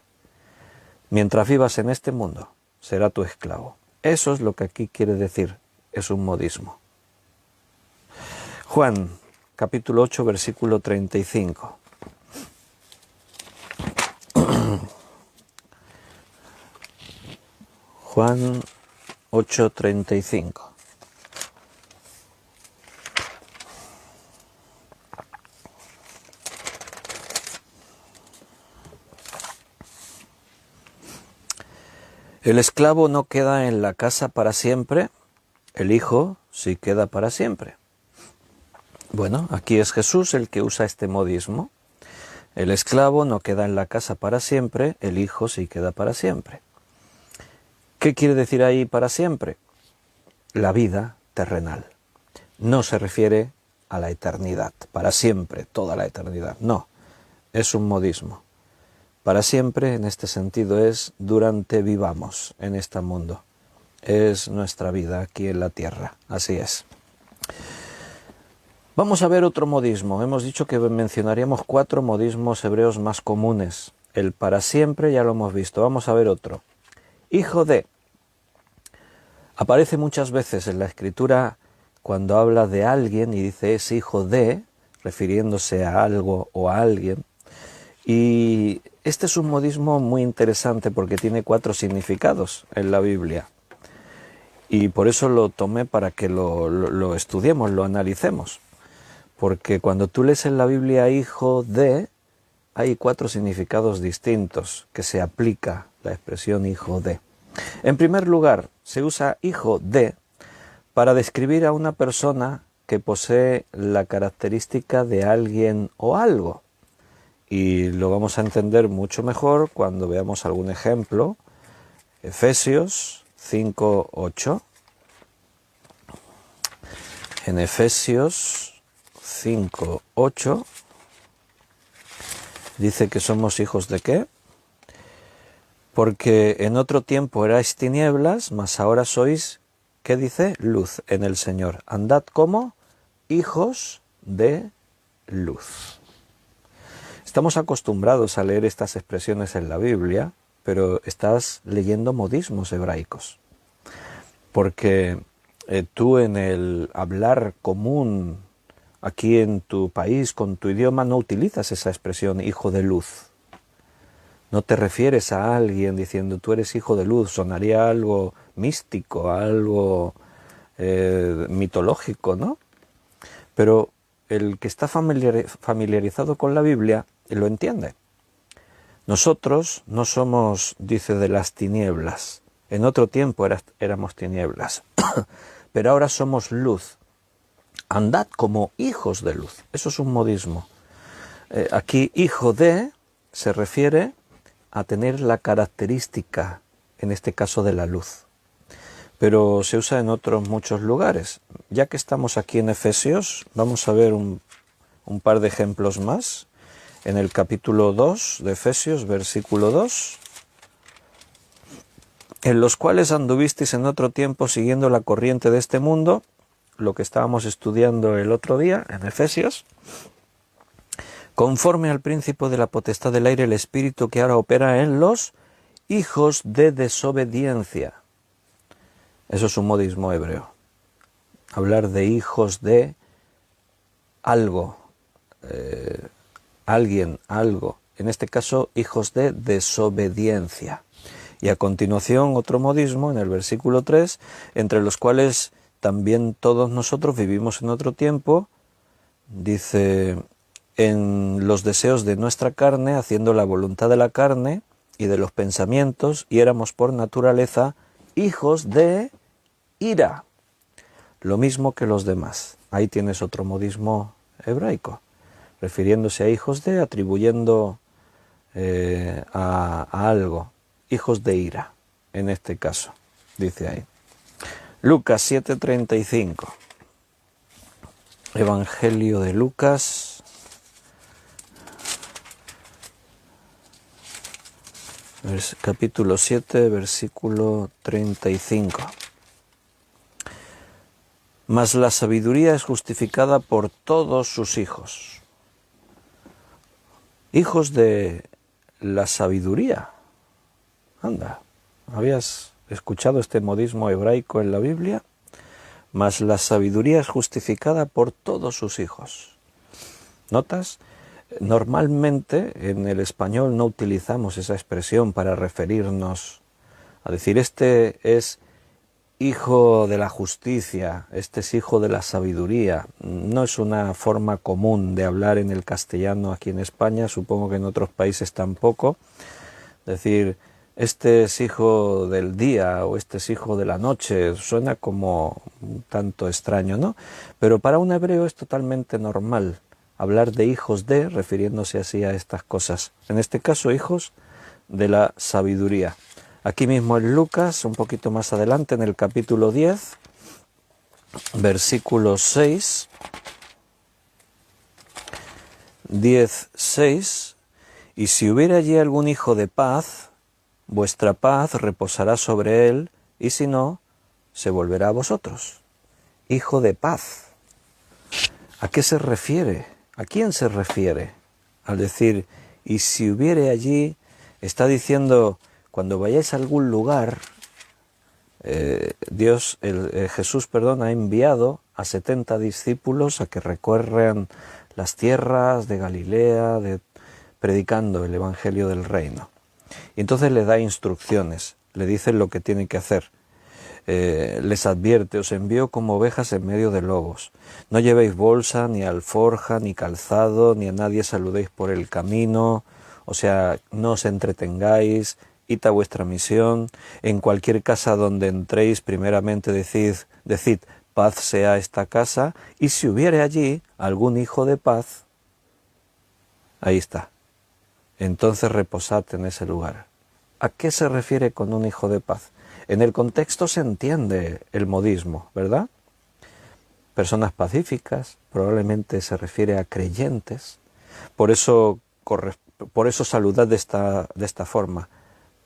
Mientras vivas en este mundo, será tu esclavo. Eso es lo que aquí quiere decir, es un modismo. Juan, capítulo 8, versículo 35. Juan 8:35. El esclavo no queda en la casa para siempre, el hijo sí queda para siempre. Bueno, aquí es Jesús el que usa este modismo. El esclavo no queda en la casa para siempre, el hijo sí queda para siempre. ¿Qué quiere decir ahí para siempre? La vida terrenal. No se refiere a la eternidad, para siempre, toda la eternidad. No, es un modismo. Para siempre, en este sentido, es durante vivamos en este mundo. Es nuestra vida aquí en la tierra, así es. Vamos a ver otro modismo. Hemos dicho que mencionaríamos 4 modismos hebreos más comunes. El para siempre ya lo hemos visto. Vamos a ver otro. Hijo de. Aparece muchas veces en la Escritura cuando habla de alguien y dice es hijo de, refiriéndose a algo o a alguien. Y este es un modismo muy interesante porque tiene 4 significados en la Biblia. Y por eso lo tomé para que lo estudiemos, lo analicemos. Porque cuando tú lees en la Biblia hijo de, hay 4 significados distintos que se aplica la expresión hijo de. En primer lugar, se usa hijo de para describir a una persona que posee la característica de alguien o algo. y lo vamos a entender mucho mejor cuando veamos algún ejemplo. Efesios 5:8. En Efesios 5:8 dice que somos hijos de ¿qué? Porque en otro tiempo erais tinieblas, mas ahora sois, ¿qué dice? Luz en el Señor. Andad como hijos de luz. Estamos acostumbrados a leer estas expresiones en la Biblia, pero estás leyendo modismos hebraicos. Porque tú en el hablar común aquí en tu país, con tu idioma, no utilizas esa expresión hijo de luz. No te refieres a alguien diciendo tú eres hijo de luz, sonaría algo místico, algo mitológico, ¿no? Pero el que está familiarizado con la Biblia lo entiende. Nosotros no somos, dice, de las tinieblas. En otro tiempo éramos tinieblas, pero ahora somos luz. Andad como hijos de luz. Eso es un modismo. Aquí hijo de se refiere a tener la característica, en este caso de la luz. Pero se usa en otros muchos lugares. Ya que estamos aquí en Efesios, vamos a ver un par de ejemplos más. En el capítulo 2 de Efesios, versículo 2, en los cuales anduvisteis en otro tiempo siguiendo la corriente de este mundo, lo que estábamos estudiando el otro día en Efesios, conforme al príncipe de la potestad del aire, el espíritu que ahora opera en los hijos de desobediencia. Eso es un modismo hebreo. Hablar de hijos de algo, alguien, algo. En este caso, hijos de desobediencia. Y a continuación, otro modismo en el versículo 3, entre los cuales también todos nosotros vivimos en otro tiempo, dice, en los deseos de nuestra carne, haciendo la voluntad de la carne y de los pensamientos, y éramos por naturaleza hijos de ira, lo mismo que los demás. Ahí tienes otro modismo hebraico, refiriéndose a hijos de, atribuyendo a algo, hijos de ira, en este caso, dice ahí. Lucas 7:35, Evangelio de Lucas, capítulo 7, versículo 35. Mas la sabiduría es justificada por todos sus hijos. Hijos de la sabiduría. Anda, ¿habías escuchado este modismo hebraico en la Biblia? Mas la sabiduría es justificada por todos sus hijos. ¿Notas? Normalmente en el español no utilizamos esa expresión para referirnos a decir este es hijo de la justicia, este es hijo de la sabiduría. No es una forma común de hablar en el castellano aquí en España, supongo que en otros países tampoco. Decir, este es hijo del día o este es hijo de la noche, suena como un tanto extraño, ¿no? Pero para un hebreo es totalmente normal hablar de hijos de, refiriéndose así a estas cosas. En este caso, hijos de la sabiduría. Aquí mismo en Lucas, un poquito más adelante, en el capítulo 10, versículo 6, 10:6, y si hubiera allí algún hijo de paz, vuestra paz reposará sobre él, y si no, se volverá a vosotros. Hijo de paz. ¿A qué se refiere? ¿A quién se refiere? Al decir, y si hubiere allí, está diciendo, cuando vayáis a algún lugar, Jesús ha enviado a 70 discípulos a que recorran las tierras de Galilea, predicando el Evangelio del Reino. Y entonces le da instrucciones, le dice lo que tiene que hacer. Les advierte, os envío como ovejas en medio de lobos. No llevéis bolsa, ni alforja, ni calzado, ni a nadie saludéis por el camino, o sea, no os entretengáis, id a vuestra misión. En cualquier casa donde entréis, primeramente decid, paz sea esta casa, y si hubiere allí algún hijo de paz, ahí está, entonces reposad en ese lugar. ¿A qué se refiere con un hijo de paz? En el contexto se entiende el modismo, ¿verdad? Personas pacíficas, probablemente se refiere a creyentes. Por eso saludad de esta forma.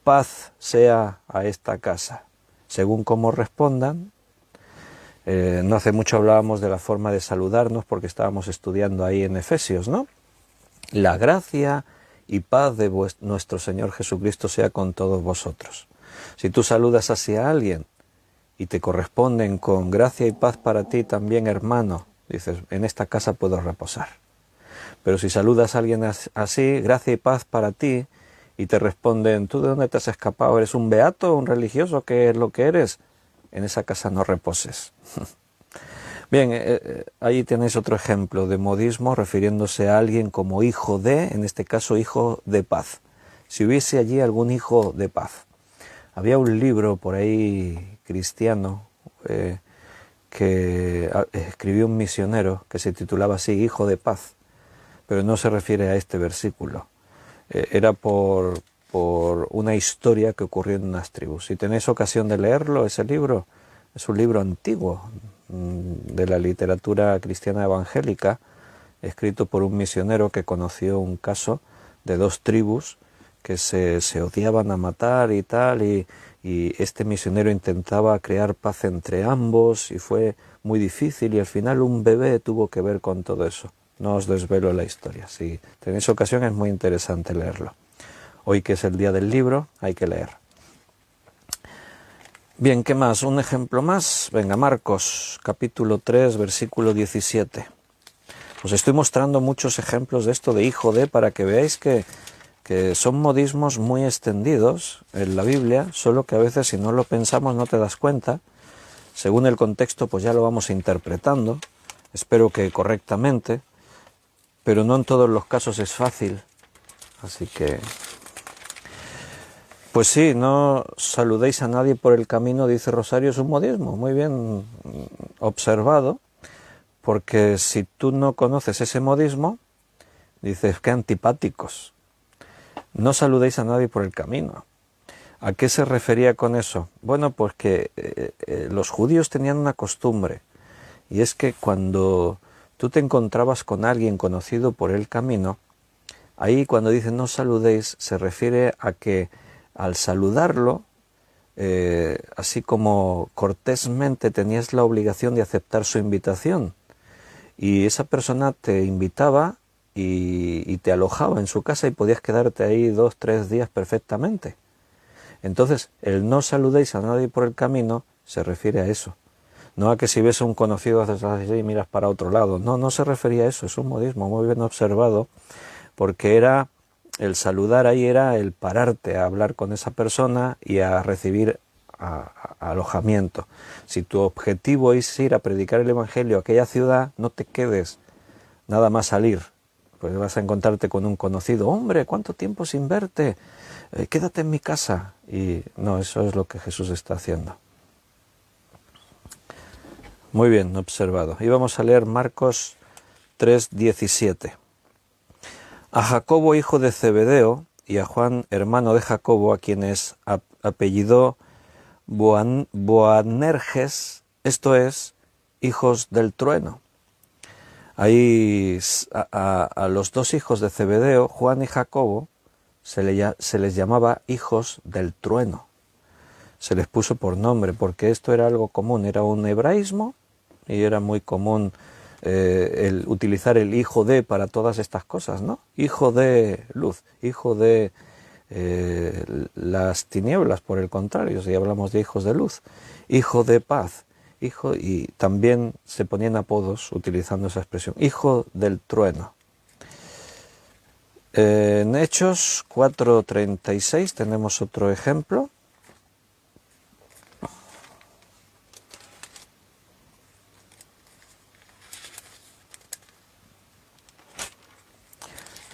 Paz sea a esta casa. Según cómo respondan. No hace mucho hablábamos de la forma de saludarnos porque estábamos estudiando ahí en Efesios, ¿no? La gracia y paz de nuestro Señor Jesucristo sea con todos vosotros. Si tú saludas hacia alguien y te corresponden con gracia y paz para ti también, hermano, dices, en esta casa puedo reposar. Pero si saludas a alguien así, gracia y paz para ti, y te responden, ¿tú de dónde te has escapado? ¿Eres un beato, un religioso? ¿Qué es lo que eres? En esa casa no reposes. Bien, ahí tenéis otro ejemplo de modismo refiriéndose a alguien como hijo de, en este caso hijo de paz. Si hubiese allí algún hijo de paz. Había un libro por ahí cristiano que escribió un misionero que se titulaba así, Hijo de Paz, pero no se refiere a este versículo. Era por una historia que ocurrió en unas tribus. Si tenéis ocasión de leerlo, ese libro es un libro antiguo de la literatura cristiana evangélica, escrito por un misionero que conoció un caso de dos tribus que se odiaban a matar y tal, y este misionero intentaba crear paz entre ambos y fue muy difícil y al final un bebé tuvo que ver con todo eso. No os desvelo la historia. Si tenéis ocasión es muy interesante leerlo. Hoy que es el día del libro hay que leer. Bien, ¿qué más? Un ejemplo más. Venga, Marcos, capítulo 3, versículo 17. Os estoy mostrando muchos ejemplos de esto de hijo de, para que veáis que son modismos muy extendidos en la Biblia, solo que a veces si no lo pensamos no te das cuenta. Según el contexto pues ya lo vamos interpretando, espero que correctamente, pero no en todos los casos es fácil. Así que, pues sí, no saludéis a nadie por el camino, dice Rosario, es un modismo, muy bien observado, porque si tú no conoces ese modismo, dices, qué antipáticos. No saludéis a nadie por el camino. ¿A qué se refería con eso? Bueno, pues que los judíos tenían una costumbre, y es que cuando tú te encontrabas con alguien conocido por el camino, ahí cuando dicen no saludéis, se refiere a que al saludarlo, así como cortésmente tenías la obligación de aceptar su invitación, y esa persona te invitaba y te alojaba en su casa y podías quedarte ahí 2, 3 días perfectamente. Entonces, el no saludéis a nadie por el camino se refiere a eso. No a que si ves a un conocido haces así y miras para otro lado. No, no se refería a eso, es un modismo muy bien observado, porque era el saludar ahí era el pararte a hablar con esa persona y a recibir alojamiento. Si tu objetivo es ir a predicar el Evangelio a aquella ciudad, no te quedes nada más salir, pues vas a encontrarte con un conocido, hombre, ¿cuánto tiempo sin verte? Quédate en mi casa. Y no, eso es lo que Jesús está haciendo. Muy bien observado. Y vamos a leer Marcos 3:17. A Jacobo, hijo de Zebedeo, y a Juan, hermano de Jacobo, a quienes apellidó Boanerges, esto es, hijos del trueno. Ahí a los dos hijos de Zebedeo, Juan y Jacobo, se les llamaba hijos del trueno. Se les puso por nombre porque esto era algo común, era un hebraísmo y era muy común el utilizar el hijo de para todas estas cosas, ¿no? Hijo de luz, hijo de las tinieblas, por el contrario, si hablamos de hijos de luz, hijo de paz, hijo, y también se ponían apodos utilizando esa expresión, hijo del trueno. En Hechos 4:36 tenemos otro ejemplo.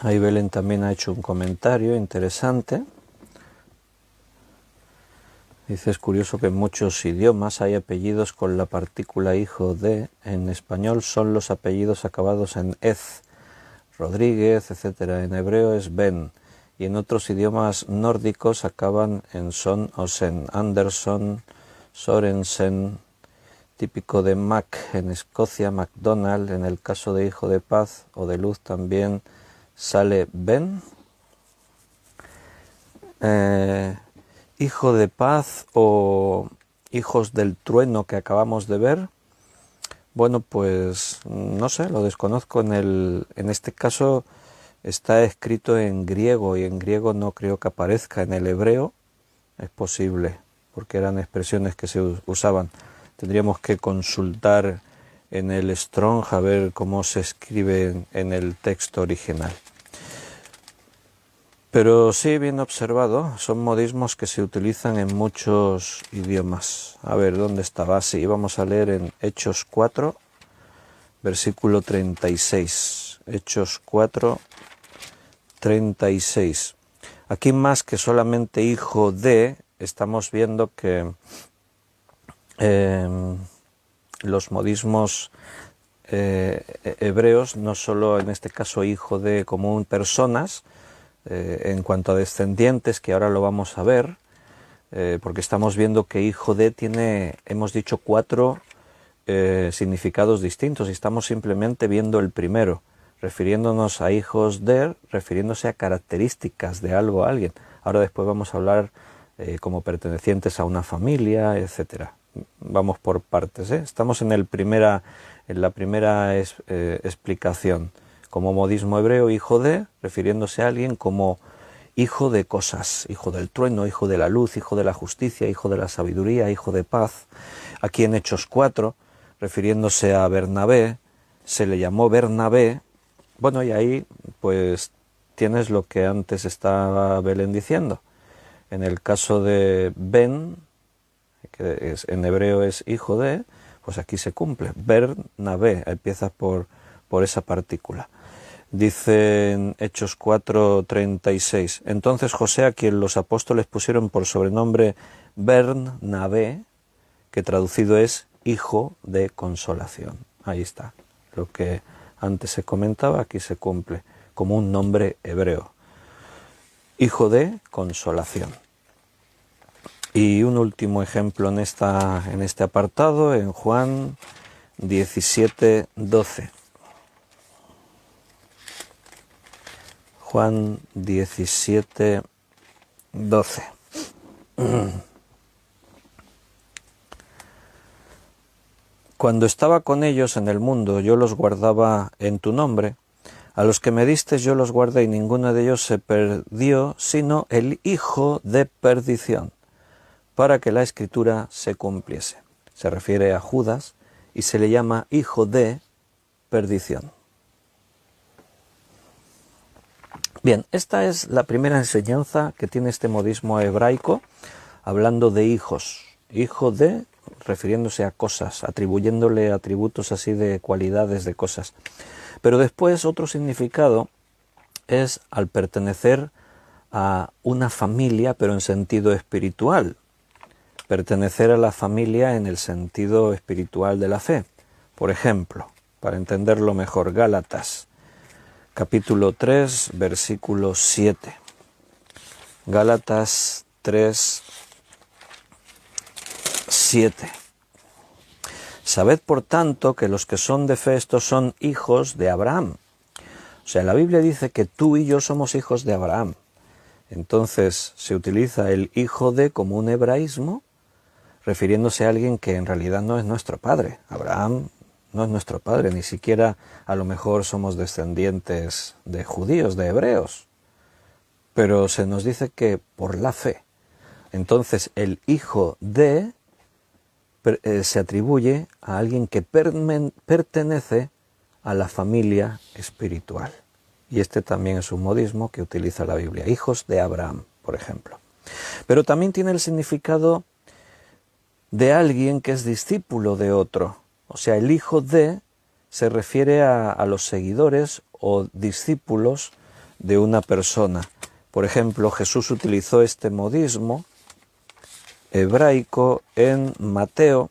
Ahí Belén también ha hecho un comentario interesante. Dice, es curioso que en muchos idiomas hay apellidos con la partícula hijo de. En español son los apellidos acabados en ez, Rodríguez, etc. En hebreo es Ben. y en otros idiomas nórdicos acaban en son o sen. Anderson, Sorensen, típico de Mac en Escocia, MacDonald, en el caso de hijo de paz o de luz también sale Ben. Hijo de paz o hijos del trueno que acabamos de ver. Bueno, pues no sé, lo desconozco. En este caso está escrito en griego y en griego no creo que aparezca. En el hebreo es posible, porque eran expresiones que se usaban. Tendríamos que consultar en el Strong a ver cómo se escribe en el texto original. Pero sí, bien observado, son modismos que se utilizan en muchos idiomas. A ver, ¿dónde estaba? Sí, vamos a leer en Hechos 4, versículo 36. Hechos 4, 36. Aquí más que solamente hijo de, estamos viendo que los modismos hebreos, no solo en este caso hijo de como personas, en cuanto a descendientes, que ahora lo vamos a ver, porque estamos viendo que hijo de tiene, hemos dicho, 4 significados distintos y estamos simplemente viendo el primero, refiriéndonos a hijos de, refiriéndose a características de algo, alguien. Ahora después vamos a hablar como pertenecientes a una familia, etcétera. Vamos por partes, ¿eh? Estamos en la primera explicación. Como modismo hebreo, hijo de, refiriéndose a alguien como hijo de cosas, hijo del trueno, hijo de la luz, hijo de la justicia, hijo de la sabiduría, hijo de paz. Aquí en Hechos 4, refiriéndose a Bernabé, se le llamó Bernabé. Bueno, y ahí pues tienes lo que antes estaba Belén diciendo. En el caso de Ben, que en hebreo es hijo de, pues aquí se cumple. Bernabé, empieza por esa partícula. Dice en Hechos 4:36, entonces José, a quien los apóstoles pusieron por sobrenombre Bernabé, que traducido es hijo de consolación. Ahí está, lo que antes se comentaba, aquí se cumple, como un nombre hebreo. Hijo de consolación. Y un último ejemplo en este apartado, en Juan 17:12. Juan 17:12. Cuando estaba con ellos en el mundo, yo los guardaba en tu nombre. A los que me diste yo los guardé y ninguno de ellos se perdió, sino el hijo de perdición, para que la escritura se cumpliese. Se refiere a Judas y se le llama hijo de perdición. Bien, esta es la primera enseñanza que tiene este modismo hebraico, hablando de hijos. Hijo de, refiriéndose a cosas, atribuyéndole atributos así de cualidades de cosas. Pero después otro significado es al pertenecer a una familia, pero en sentido espiritual. Pertenecer a la familia en el sentido espiritual de la fe. Por ejemplo, para entenderlo mejor, Gálatas, capítulo 3, versículo 7. Gálatas 3, 7. Sabed, por tanto, que los que son de fe, estos son hijos de Abraham. O sea, la Biblia dice que tú y yo somos hijos de Abraham. Entonces se utiliza el hijo de como un hebraísmo, refiriéndose a alguien que en realidad no es nuestro padre. Abraham no es nuestro padre, ni siquiera a lo mejor somos descendientes de judíos, de hebreos. Pero se nos dice que por la fe. Entonces el hijo de se atribuye a alguien que pertenece a la familia espiritual. Y este también es un modismo que utiliza la Biblia. Hijos de Abraham, por ejemplo. Pero también tiene el significado de alguien que es discípulo de otro. O sea, el hijo de se refiere a los seguidores o discípulos de una persona. Por ejemplo, Jesús utilizó este modismo hebraico en Mateo,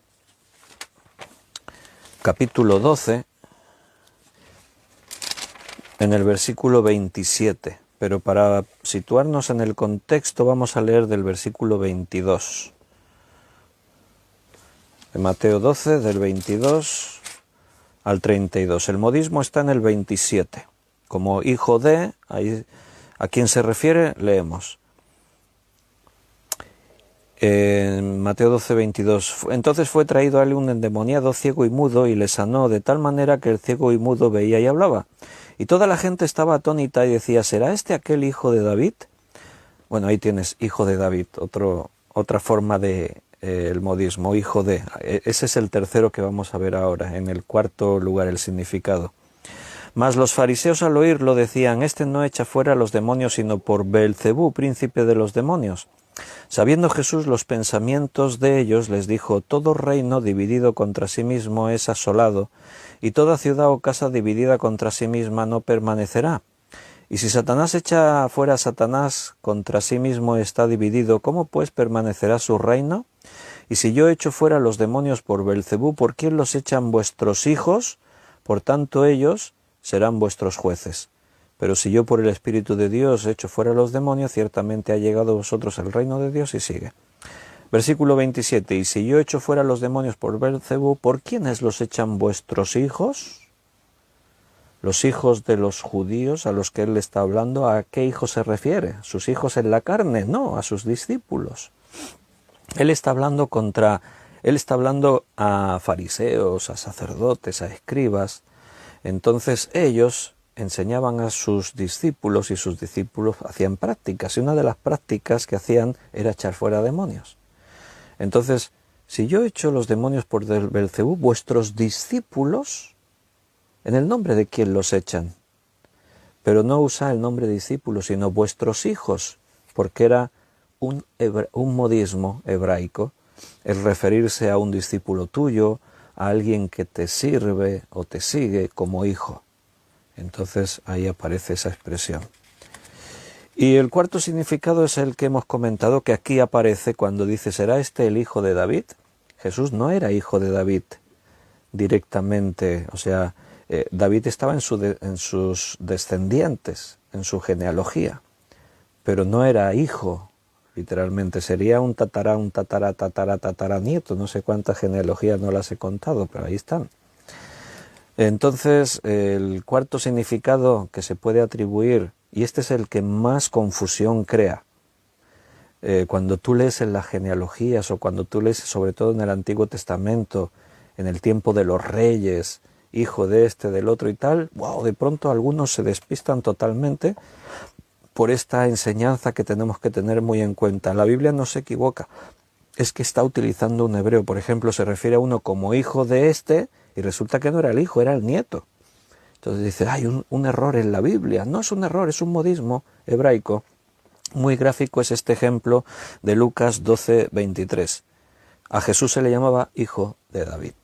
capítulo 12, en el versículo 27. pero para situarnos en el contexto vamos a leer del versículo 22. De Mateo 12, del 22 al 32. El modismo está en el 27. Como hijo de, ahí, ¿a quién se refiere? Leemos. En Mateo 12, 22. Entonces fue traído a él un endemoniado ciego y mudo y le sanó de tal manera que el ciego y mudo veía y hablaba. Y toda la gente estaba atónita y decía, ¿será este aquel hijo de David? Bueno, ahí tienes, hijo de David, otra forma de el modismo, hijo de. Ese es el tercero que vamos a ver ahora, en el cuarto lugar, el significado. Mas los fariseos al oírlo decían, este no echa fuera a los demonios, sino por Beelzebú, príncipe de los demonios. Sabiendo Jesús los pensamientos de ellos, les dijo, todo reino dividido contra sí mismo es asolado, y toda ciudad o casa dividida contra sí misma no permanecerá. Y si Satanás echa fuera a Satanás, contra sí mismo está dividido, ¿cómo pues permanecerá su reino? Y si yo echo fuera los demonios por Beelzebú, ¿por quién los echan vuestros hijos? Por tanto ellos serán vuestros jueces. Pero si yo por el Espíritu de Dios echo fuera los demonios, ciertamente ha llegado a vosotros el reino de Dios, y sigue. Versículo 27, y si yo echo fuera los demonios por Beelzebú, ¿por quiénes los echan vuestros hijos? Los hijos de los judíos a los que él está hablando, ¿a qué hijos se refiere? ¿Sus hijos en la carne? No, a sus discípulos. Él está hablando a fariseos, a sacerdotes, a escribas. Entonces ellos enseñaban a sus discípulos y sus discípulos hacían prácticas. Y una de las prácticas que hacían era echar fuera demonios. Entonces, si yo echo los demonios por Beelzebú, vuestros discípulos, ¿en el nombre de quién los echan? Pero no usa el nombre de discípulos, sino vuestros hijos, porque era un modismo hebraico, el referirse a un discípulo tuyo, a alguien que te sirve o te sigue como hijo. Entonces ahí aparece esa expresión. Y el cuarto significado es el que hemos comentado, que aquí aparece cuando dice, ¿será este el hijo de David? Jesús no era hijo de David directamente, o sea, David estaba en sus descendientes, en su genealogía, pero no era hijo, literalmente. Sería un tataranieto, no sé cuántas genealogías no las he contado, pero ahí están. Entonces, el cuarto significado que se puede atribuir, y este es el que más confusión crea, cuando tú lees en las genealogías o cuando tú lees sobre todo en el Antiguo Testamento, en el tiempo de los reyes, hijo de este, del otro y tal, wow, de pronto algunos se despistan totalmente por esta enseñanza que tenemos que tener muy en cuenta. La Biblia no se equivoca, es que está utilizando un hebreo. Por ejemplo, se refiere a uno como hijo de este, y resulta que no era el hijo, era el nieto. Entonces dice, hay un error en la Biblia. No es un error, es un modismo hebraico. Muy gráfico es este ejemplo de Lucas 12, 23. A Jesús se le llamaba hijo de David,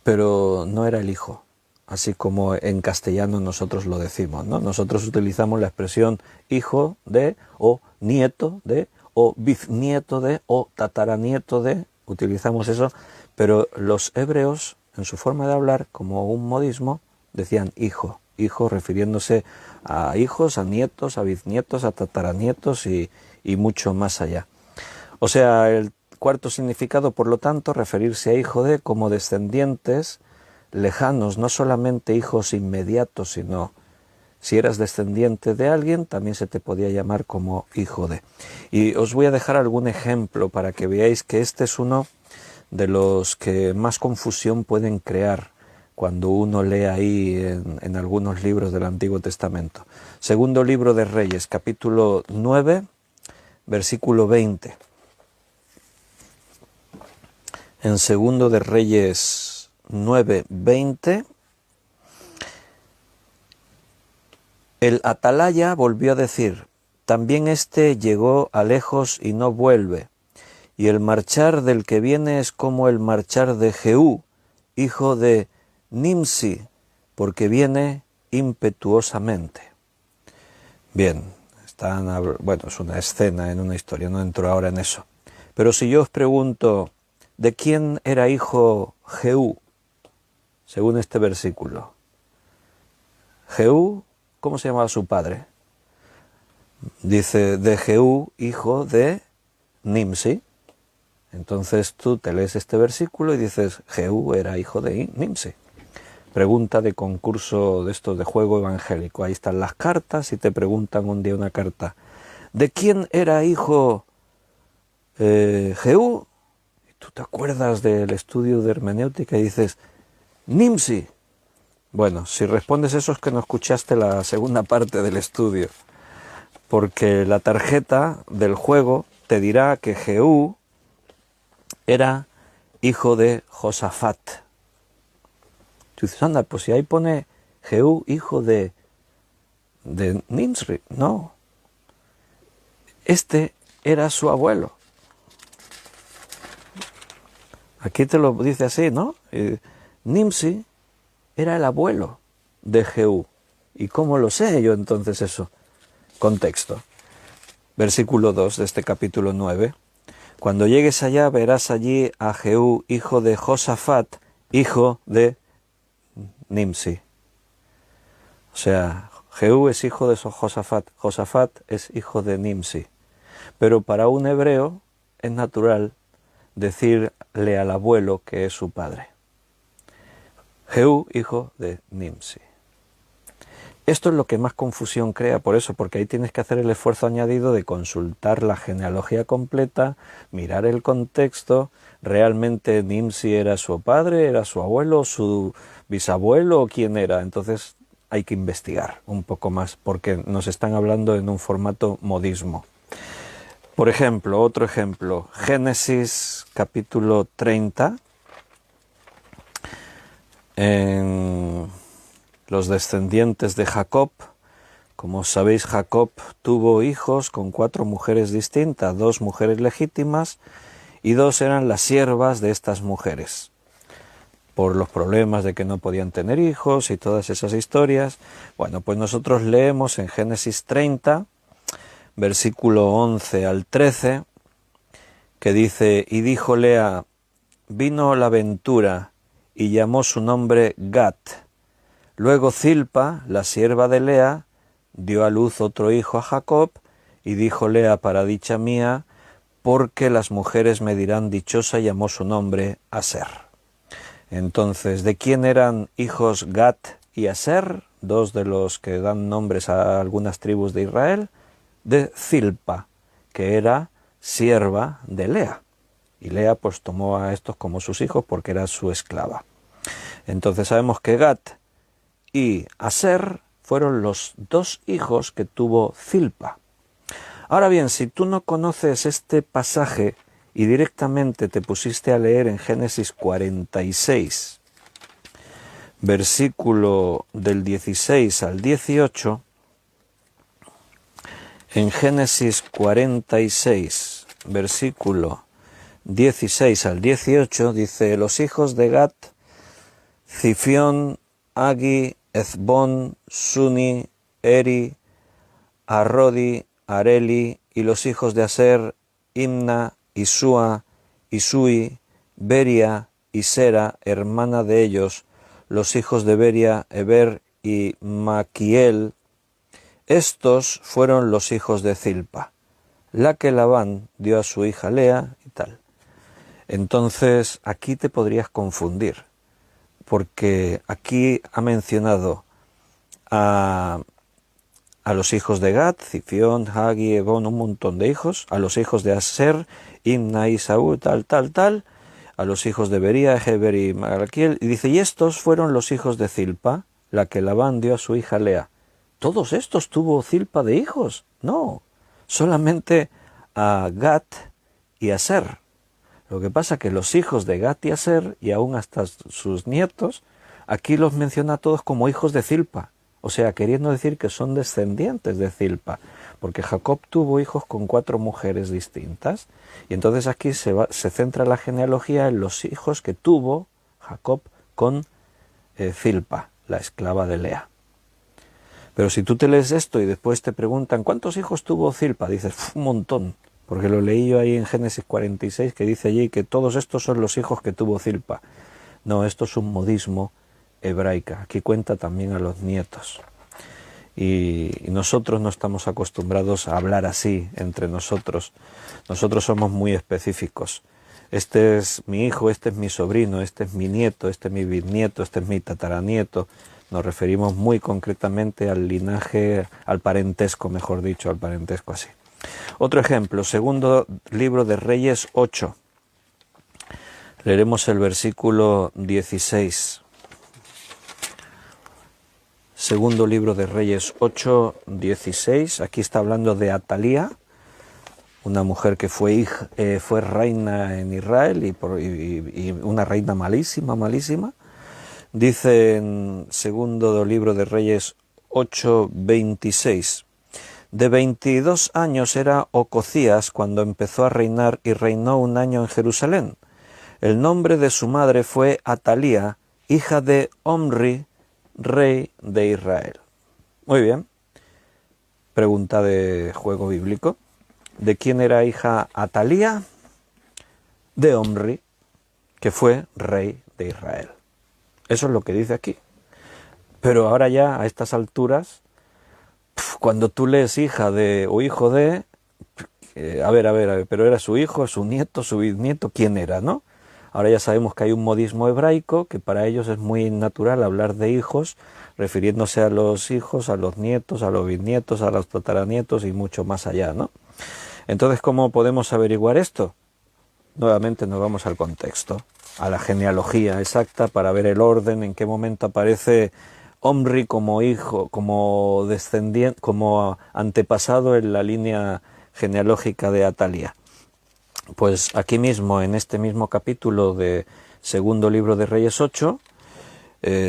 pero no era el hijo, así como en castellano nosotros lo decimos, ¿no? Nosotros utilizamos la expresión hijo de, o nieto de, o biznieto de, o tataranieto de, utilizamos eso, pero los hebreos, en su forma de hablar, como un modismo, decían hijo, refiriéndose a hijos, a nietos, a biznietos, a tataranietos y mucho más allá. O sea, el cuarto significado, por lo tanto, referirse a hijo de como descendientes lejanos, no solamente hijos inmediatos, sino si eras descendiente de alguien, también se te podía llamar como hijo de. Y os voy a dejar algún ejemplo para que veáis que este es uno de los que más confusión pueden crear cuando uno lee ahí en algunos libros del Antiguo Testamento. Segundo libro de Reyes, capítulo 9, versículo 20. En Segundo de Reyes 9, 20, el atalaya volvió a decir, también éste llegó a lejos y no vuelve, y el marchar del que viene es como el marchar de Jehú, hijo de Nimsi, porque viene impetuosamente. Bien, bueno, es una escena en una historia, no entro ahora en eso. Pero si yo os pregunto, ¿de quién era hijo Jehú? Según este versículo. Jehú, ¿cómo se llamaba su padre? Dice de Jehú, hijo de Nimsi. Entonces tú te lees este versículo y dices, Jehú era hijo de Nimsi. Pregunta de concurso de estos de juego evangélico. Ahí están las cartas y te preguntan un día una carta. ¿De quién era hijo Jehú? Y tú te acuerdas del estudio de hermenéutica y dices, Nimsi. Bueno, si respondes eso es que no escuchaste la segunda parte del estudio. Porque la tarjeta del juego te dirá que Jehú era hijo de Josafat. Tú dices, anda, pues si ahí pone Jehú, hijo de Nimsi. No. Este era su abuelo. Aquí te lo dice así, ¿no? Nimsi era el abuelo de Jehú. ¿Y cómo lo sé yo entonces eso? Contexto. Versículo 2 de este capítulo 9. Cuando llegues allá verás allí a Jehú, hijo de Josafat, hijo de Nimsi. O sea, Jehú es hijo de Josafat, Josafat es hijo de Nimsi. Pero para un hebreo es natural decirle al abuelo que es su padre. Jehú, hijo de Nimsi. Esto es lo que más confusión crea, por eso, porque ahí tienes que hacer el esfuerzo añadido de consultar la genealogía completa, mirar el contexto, realmente Nimsi era su padre, era su abuelo, su bisabuelo, o quién era. Entonces hay que investigar un poco más, porque nos están hablando en un formato modismo. Por ejemplo, otro ejemplo, Génesis capítulo 30, en los descendientes de Jacob. Como sabéis, Jacob tuvo hijos con 4 mujeres distintas, 2 mujeres legítimas y 2 eran las siervas de estas mujeres, por los problemas de que no podían tener hijos y todas esas historias. Bueno, pues nosotros leemos en Génesis 30, versículo 11 al 13, que dice, y dijo Lea, vino la ventura, y llamó su nombre Gad. Luego Zilpa, la sierva de Lea, dio a luz otro hijo a Jacob, y dijo Lea, para dicha mía, porque las mujeres me dirán dichosa, y llamó su nombre Aser. Entonces, ¿de quién eran hijos Gad y Aser? 2 de los que dan nombres a algunas tribus de Israel. De Zilpa, que era sierva de Lea. Y Lea pues tomó a estos como sus hijos porque era su esclava. Entonces sabemos que Gad y Aser fueron los 2 hijos que tuvo Zilpa. Ahora bien, si tú no conoces este pasaje y directamente te pusiste a leer en Génesis 46, versículo del 16 al 18, en Génesis 46, versículo 16 al 18, dice, los hijos de Gad, Zifión, Agi, Ezbón, Suni, Eri, Arrodi, Areli, y los hijos de Aser, Imna, Isúa, Isui, Beria y Sera, hermana de ellos, los hijos de Beria, Eber y Maquiel. Estos fueron los hijos de Zilpa, la que Labán dio a su hija Lea y tal. Entonces aquí te podrías confundir, porque aquí ha mencionado a los hijos de Gad, Zifión, Hagi, Ebón, un montón de hijos, a los hijos de Aser, Imna, Isaú, tal, a los hijos de Bería, Heber y Malaquiel, y dice, y estos fueron los hijos de Zilpa, la que Labán dio a su hija Lea. ¿Todos estos tuvo Zilpa de hijos? No, solamente a Gad y Aser. Lo que pasa es que los hijos de Gad y Aser, y aún hasta sus nietos, aquí los menciona a todos como hijos de Zilpa. O sea, queriendo decir que son descendientes de Zilpa, porque Jacob tuvo hijos con 4 mujeres distintas, y entonces aquí se centra la genealogía en los hijos que tuvo Jacob con Zilpa, la esclava de Lea. Pero si tú te lees esto y después te preguntan ¿cuántos hijos tuvo Zilpa? Dices, un montón, porque lo leí yo ahí en Génesis 46, que dice allí que todos estos son los hijos que tuvo Zilpa. No, esto es un modismo hebraica. Aquí cuenta también a los nietos. y nosotros no estamos acostumbrados a hablar así entre nosotros. Nosotros somos muy específicos. Este es mi hijo, este es mi sobrino, este es mi nieto, este es mi bisnieto, este es mi tataranieto. Nos referimos muy concretamente al linaje, al parentesco, mejor dicho, al parentesco así. Otro ejemplo, segundo libro de Reyes 8. Leeremos el versículo 16. Segundo libro de Reyes 8, 16. Aquí está hablando de Atalía, una mujer que fue reina en Israel y una reina malísima, malísima. Dice en segundo libro de Reyes 8, 26. De 22 años era Ococías cuando empezó a reinar y reinó un año en Jerusalén. El nombre de su madre fue Atalía, hija de Omri, rey de Israel. Muy bien. Pregunta de juego bíblico. ¿De quién era hija Atalía? De Omri, que fue rey de Israel. Eso es lo que dice aquí. Pero ahora ya, a estas alturas, cuando tú lees hija de o hijo de, a ver, pero era su hijo, su nieto, su bisnieto, ¿quién era, no? Ahora ya sabemos que hay un modismo hebraico, que para ellos es muy natural hablar de hijos, refiriéndose a los hijos, a los nietos, a los bisnietos, a los tataranietos y mucho más allá, ¿no? Entonces, ¿cómo podemos averiguar esto? Nuevamente nos vamos al contexto, a la genealogía exacta para ver el orden, en qué momento aparece Omri como hijo, como descendiente, como antepasado en la línea genealógica de Atalía. Pues aquí mismo, en este mismo capítulo de segundo libro de Reyes 8,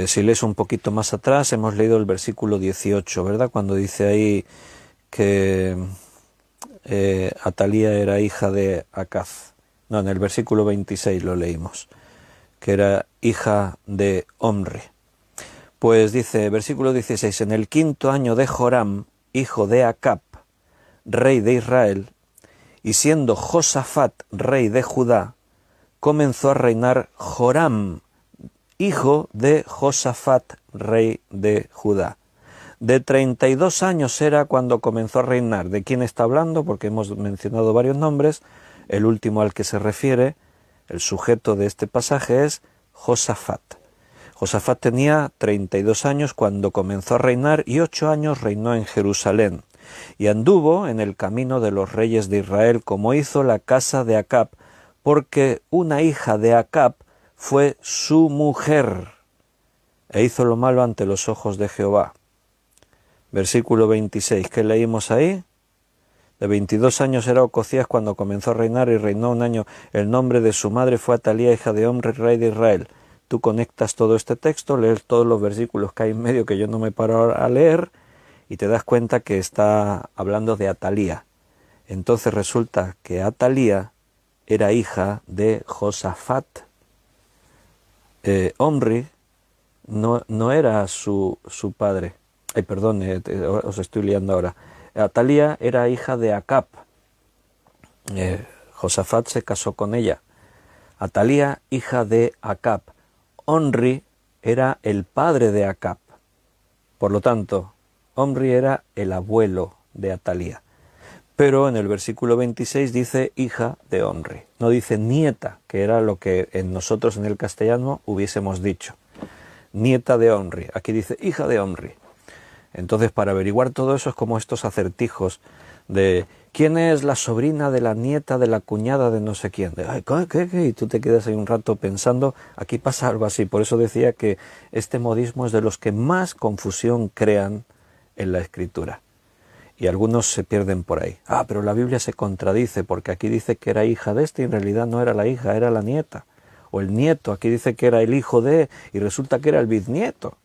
si lees un poquito más atrás, hemos leído el versículo 18, ¿verdad? Cuando dice ahí que Atalía era hija de Acaz. No, en el versículo 26 lo leímos, que era hija de Omri. Pues dice, versículo 16, en el 5.º año de Joram, hijo de Acab, rey de Israel, y siendo Josafat rey de Judá, comenzó a reinar Joram, hijo de Josafat rey de Judá. De 32 años era cuando comenzó a reinar. ¿De quién está hablando? Porque hemos mencionado varios nombres. El último al que se refiere, el sujeto de este pasaje, es Josafat. Josafat tenía 32 años cuando comenzó a reinar y 8 años reinó en Jerusalén. Y anduvo en el camino de los reyes de Israel, como hizo la casa de Acab, porque una hija de Acab fue su mujer, e hizo lo malo ante los ojos de Jehová. Versículo 26, ¿qué leímos ahí? De 22 años era Ococías cuando comenzó a reinar y reinó un año. El nombre de su madre fue Atalía, hija de Omri, rey de Israel. Tú conectas todo este texto, lees todos los versículos que hay en medio que yo no me paro a leer, y te das cuenta que está hablando de Atalía. Entonces resulta que Atalía era hija de Josafat. Omri no era su padre. Ay, perdón, os estoy liando ahora. Atalía era hija de Acab. Josafat se casó con ella. Atalía, hija de Acab. Omri era el padre de Acab. Por lo tanto, Omri era el abuelo de Atalía. Pero en el versículo 26 dice hija de Omri. No dice nieta, que era lo que nosotros en el castellano hubiésemos dicho. Nieta de Omri. Aquí dice hija de Omri. Entonces, para averiguar todo eso es como estos acertijos de ¿quién es la sobrina de la nieta de la cuñada de no sé quién? Ay, ¿qué? Y tú te quedas ahí un rato pensando, aquí pasa algo así. Por eso decía que este modismo es de los que más confusión crean en la Escritura. Y algunos se pierden por ahí. Ah, pero la Biblia se contradice porque aquí dice que era hija de este y en realidad no era la hija, era la nieta. O el nieto, aquí dice que era el hijo de y resulta que era el bisnieto.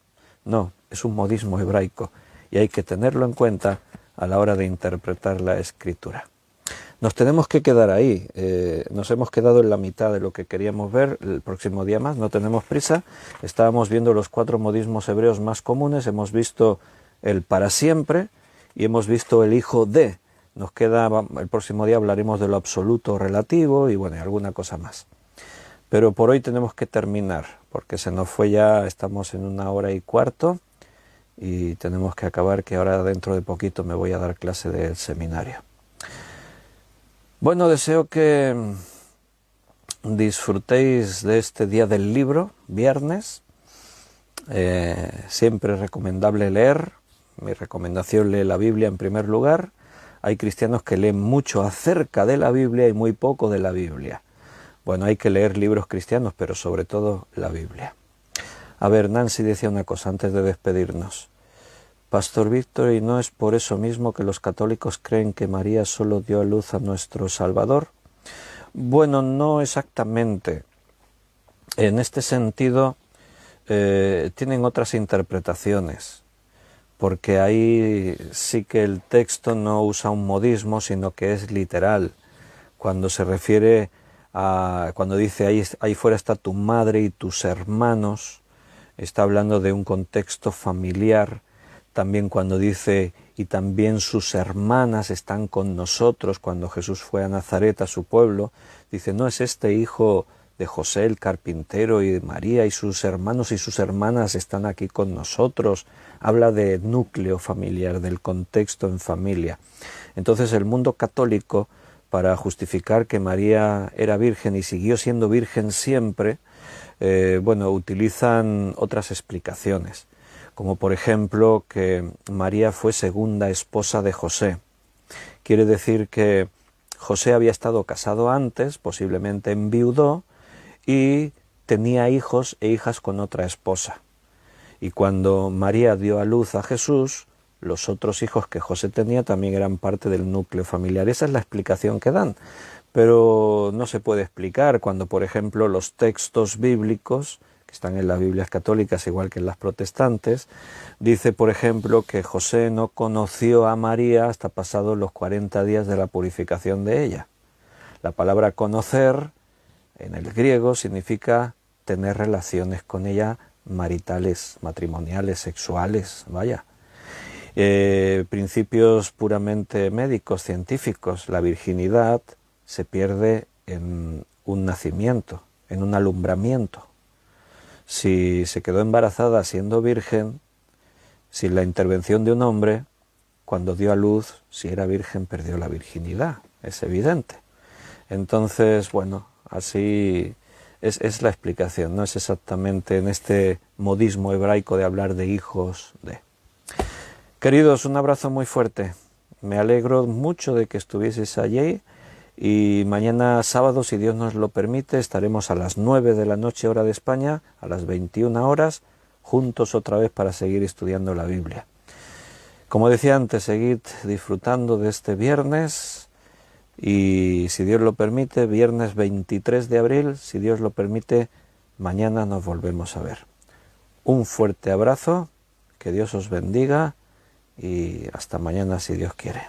No, es un modismo hebraico y hay que tenerlo en cuenta a la hora de interpretar la Escritura. Nos tenemos que quedar ahí, nos hemos quedado en la mitad de lo que queríamos ver, el próximo día más, no tenemos prisa. Estábamos viendo los 4 modismos hebreos más comunes, hemos visto el para siempre y hemos visto el hijo de. Nos queda, el próximo día hablaremos de lo absoluto relativo y bueno, alguna cosa más. Pero por hoy tenemos que terminar, porque se nos fue ya, estamos en 1 hora y cuarto, y tenemos que acabar, que ahora dentro de poquito me voy a dar clase del seminario. Bueno, deseo que disfrutéis de este día del libro, viernes. Siempre es recomendable leer. Mi recomendación: lee la Biblia en primer lugar. Hay cristianos que leen mucho acerca de la Biblia y muy poco de la Biblia. Bueno, hay que leer libros cristianos, pero sobre todo la Biblia. A ver, Nancy decía una cosa antes de despedirnos. Pastor Víctor, ¿y no es por eso mismo que los católicos creen que María solo dio a luz a nuestro Salvador? Bueno, no exactamente. En este sentido, tienen otras interpretaciones, porque ahí sí que el texto no usa un modismo, sino que es literal. Cuando se refiere a, cuando dice ahí fuera está tu madre y tus hermanos, está hablando de un contexto familiar. También cuando dice y también sus hermanas están con nosotros, cuando Jesús fue a Nazaret, a su pueblo, dice, no es este hijo de José el carpintero y de María y sus hermanos y sus hermanas están aquí con nosotros. Habla de núcleo familiar, del contexto en familia. Entonces el mundo católico, para justificar que María era virgen y siguió siendo virgen siempre, utilizan otras explicaciones, como por ejemplo que María fue segunda esposa de José. Quiere decir que José había estado casado antes, posiblemente enviudó, y tenía hijos e hijas con otra esposa. Y cuando María dio a luz a Jesús, los otros hijos que José tenía también eran parte del núcleo familiar. Esa es la explicación que dan. Pero no se puede explicar cuando, por ejemplo, los textos bíblicos, que están en las Biblias católicas igual que en las protestantes, dice, por ejemplo, que José no conoció a María hasta pasados los 40 días de la purificación de ella. La palabra conocer en el griego significa tener relaciones con ella maritales, matrimoniales, sexuales, vaya. Principios puramente médicos, científicos. La virginidad se pierde en un nacimiento, en un alumbramiento. Si se quedó embarazada siendo virgen, sin la intervención de un hombre, cuando dio a luz, si era virgen, perdió la virginidad, es evidente. Entonces, bueno, así es la explicación, no es exactamente en este modismo hebraico de hablar de hijos de... Queridos, un abrazo muy fuerte. Me alegro mucho de que estuvieseis allí y mañana sábado, si Dios nos lo permite, estaremos a las 9 de la noche hora de España, a las 21 horas, juntos otra vez para seguir estudiando la Biblia. Como decía antes, seguid disfrutando de este viernes y, si Dios lo permite, viernes 23 de abril, si Dios lo permite, mañana nos volvemos a ver. Un fuerte abrazo, que Dios os bendiga y hasta mañana si Dios quiere.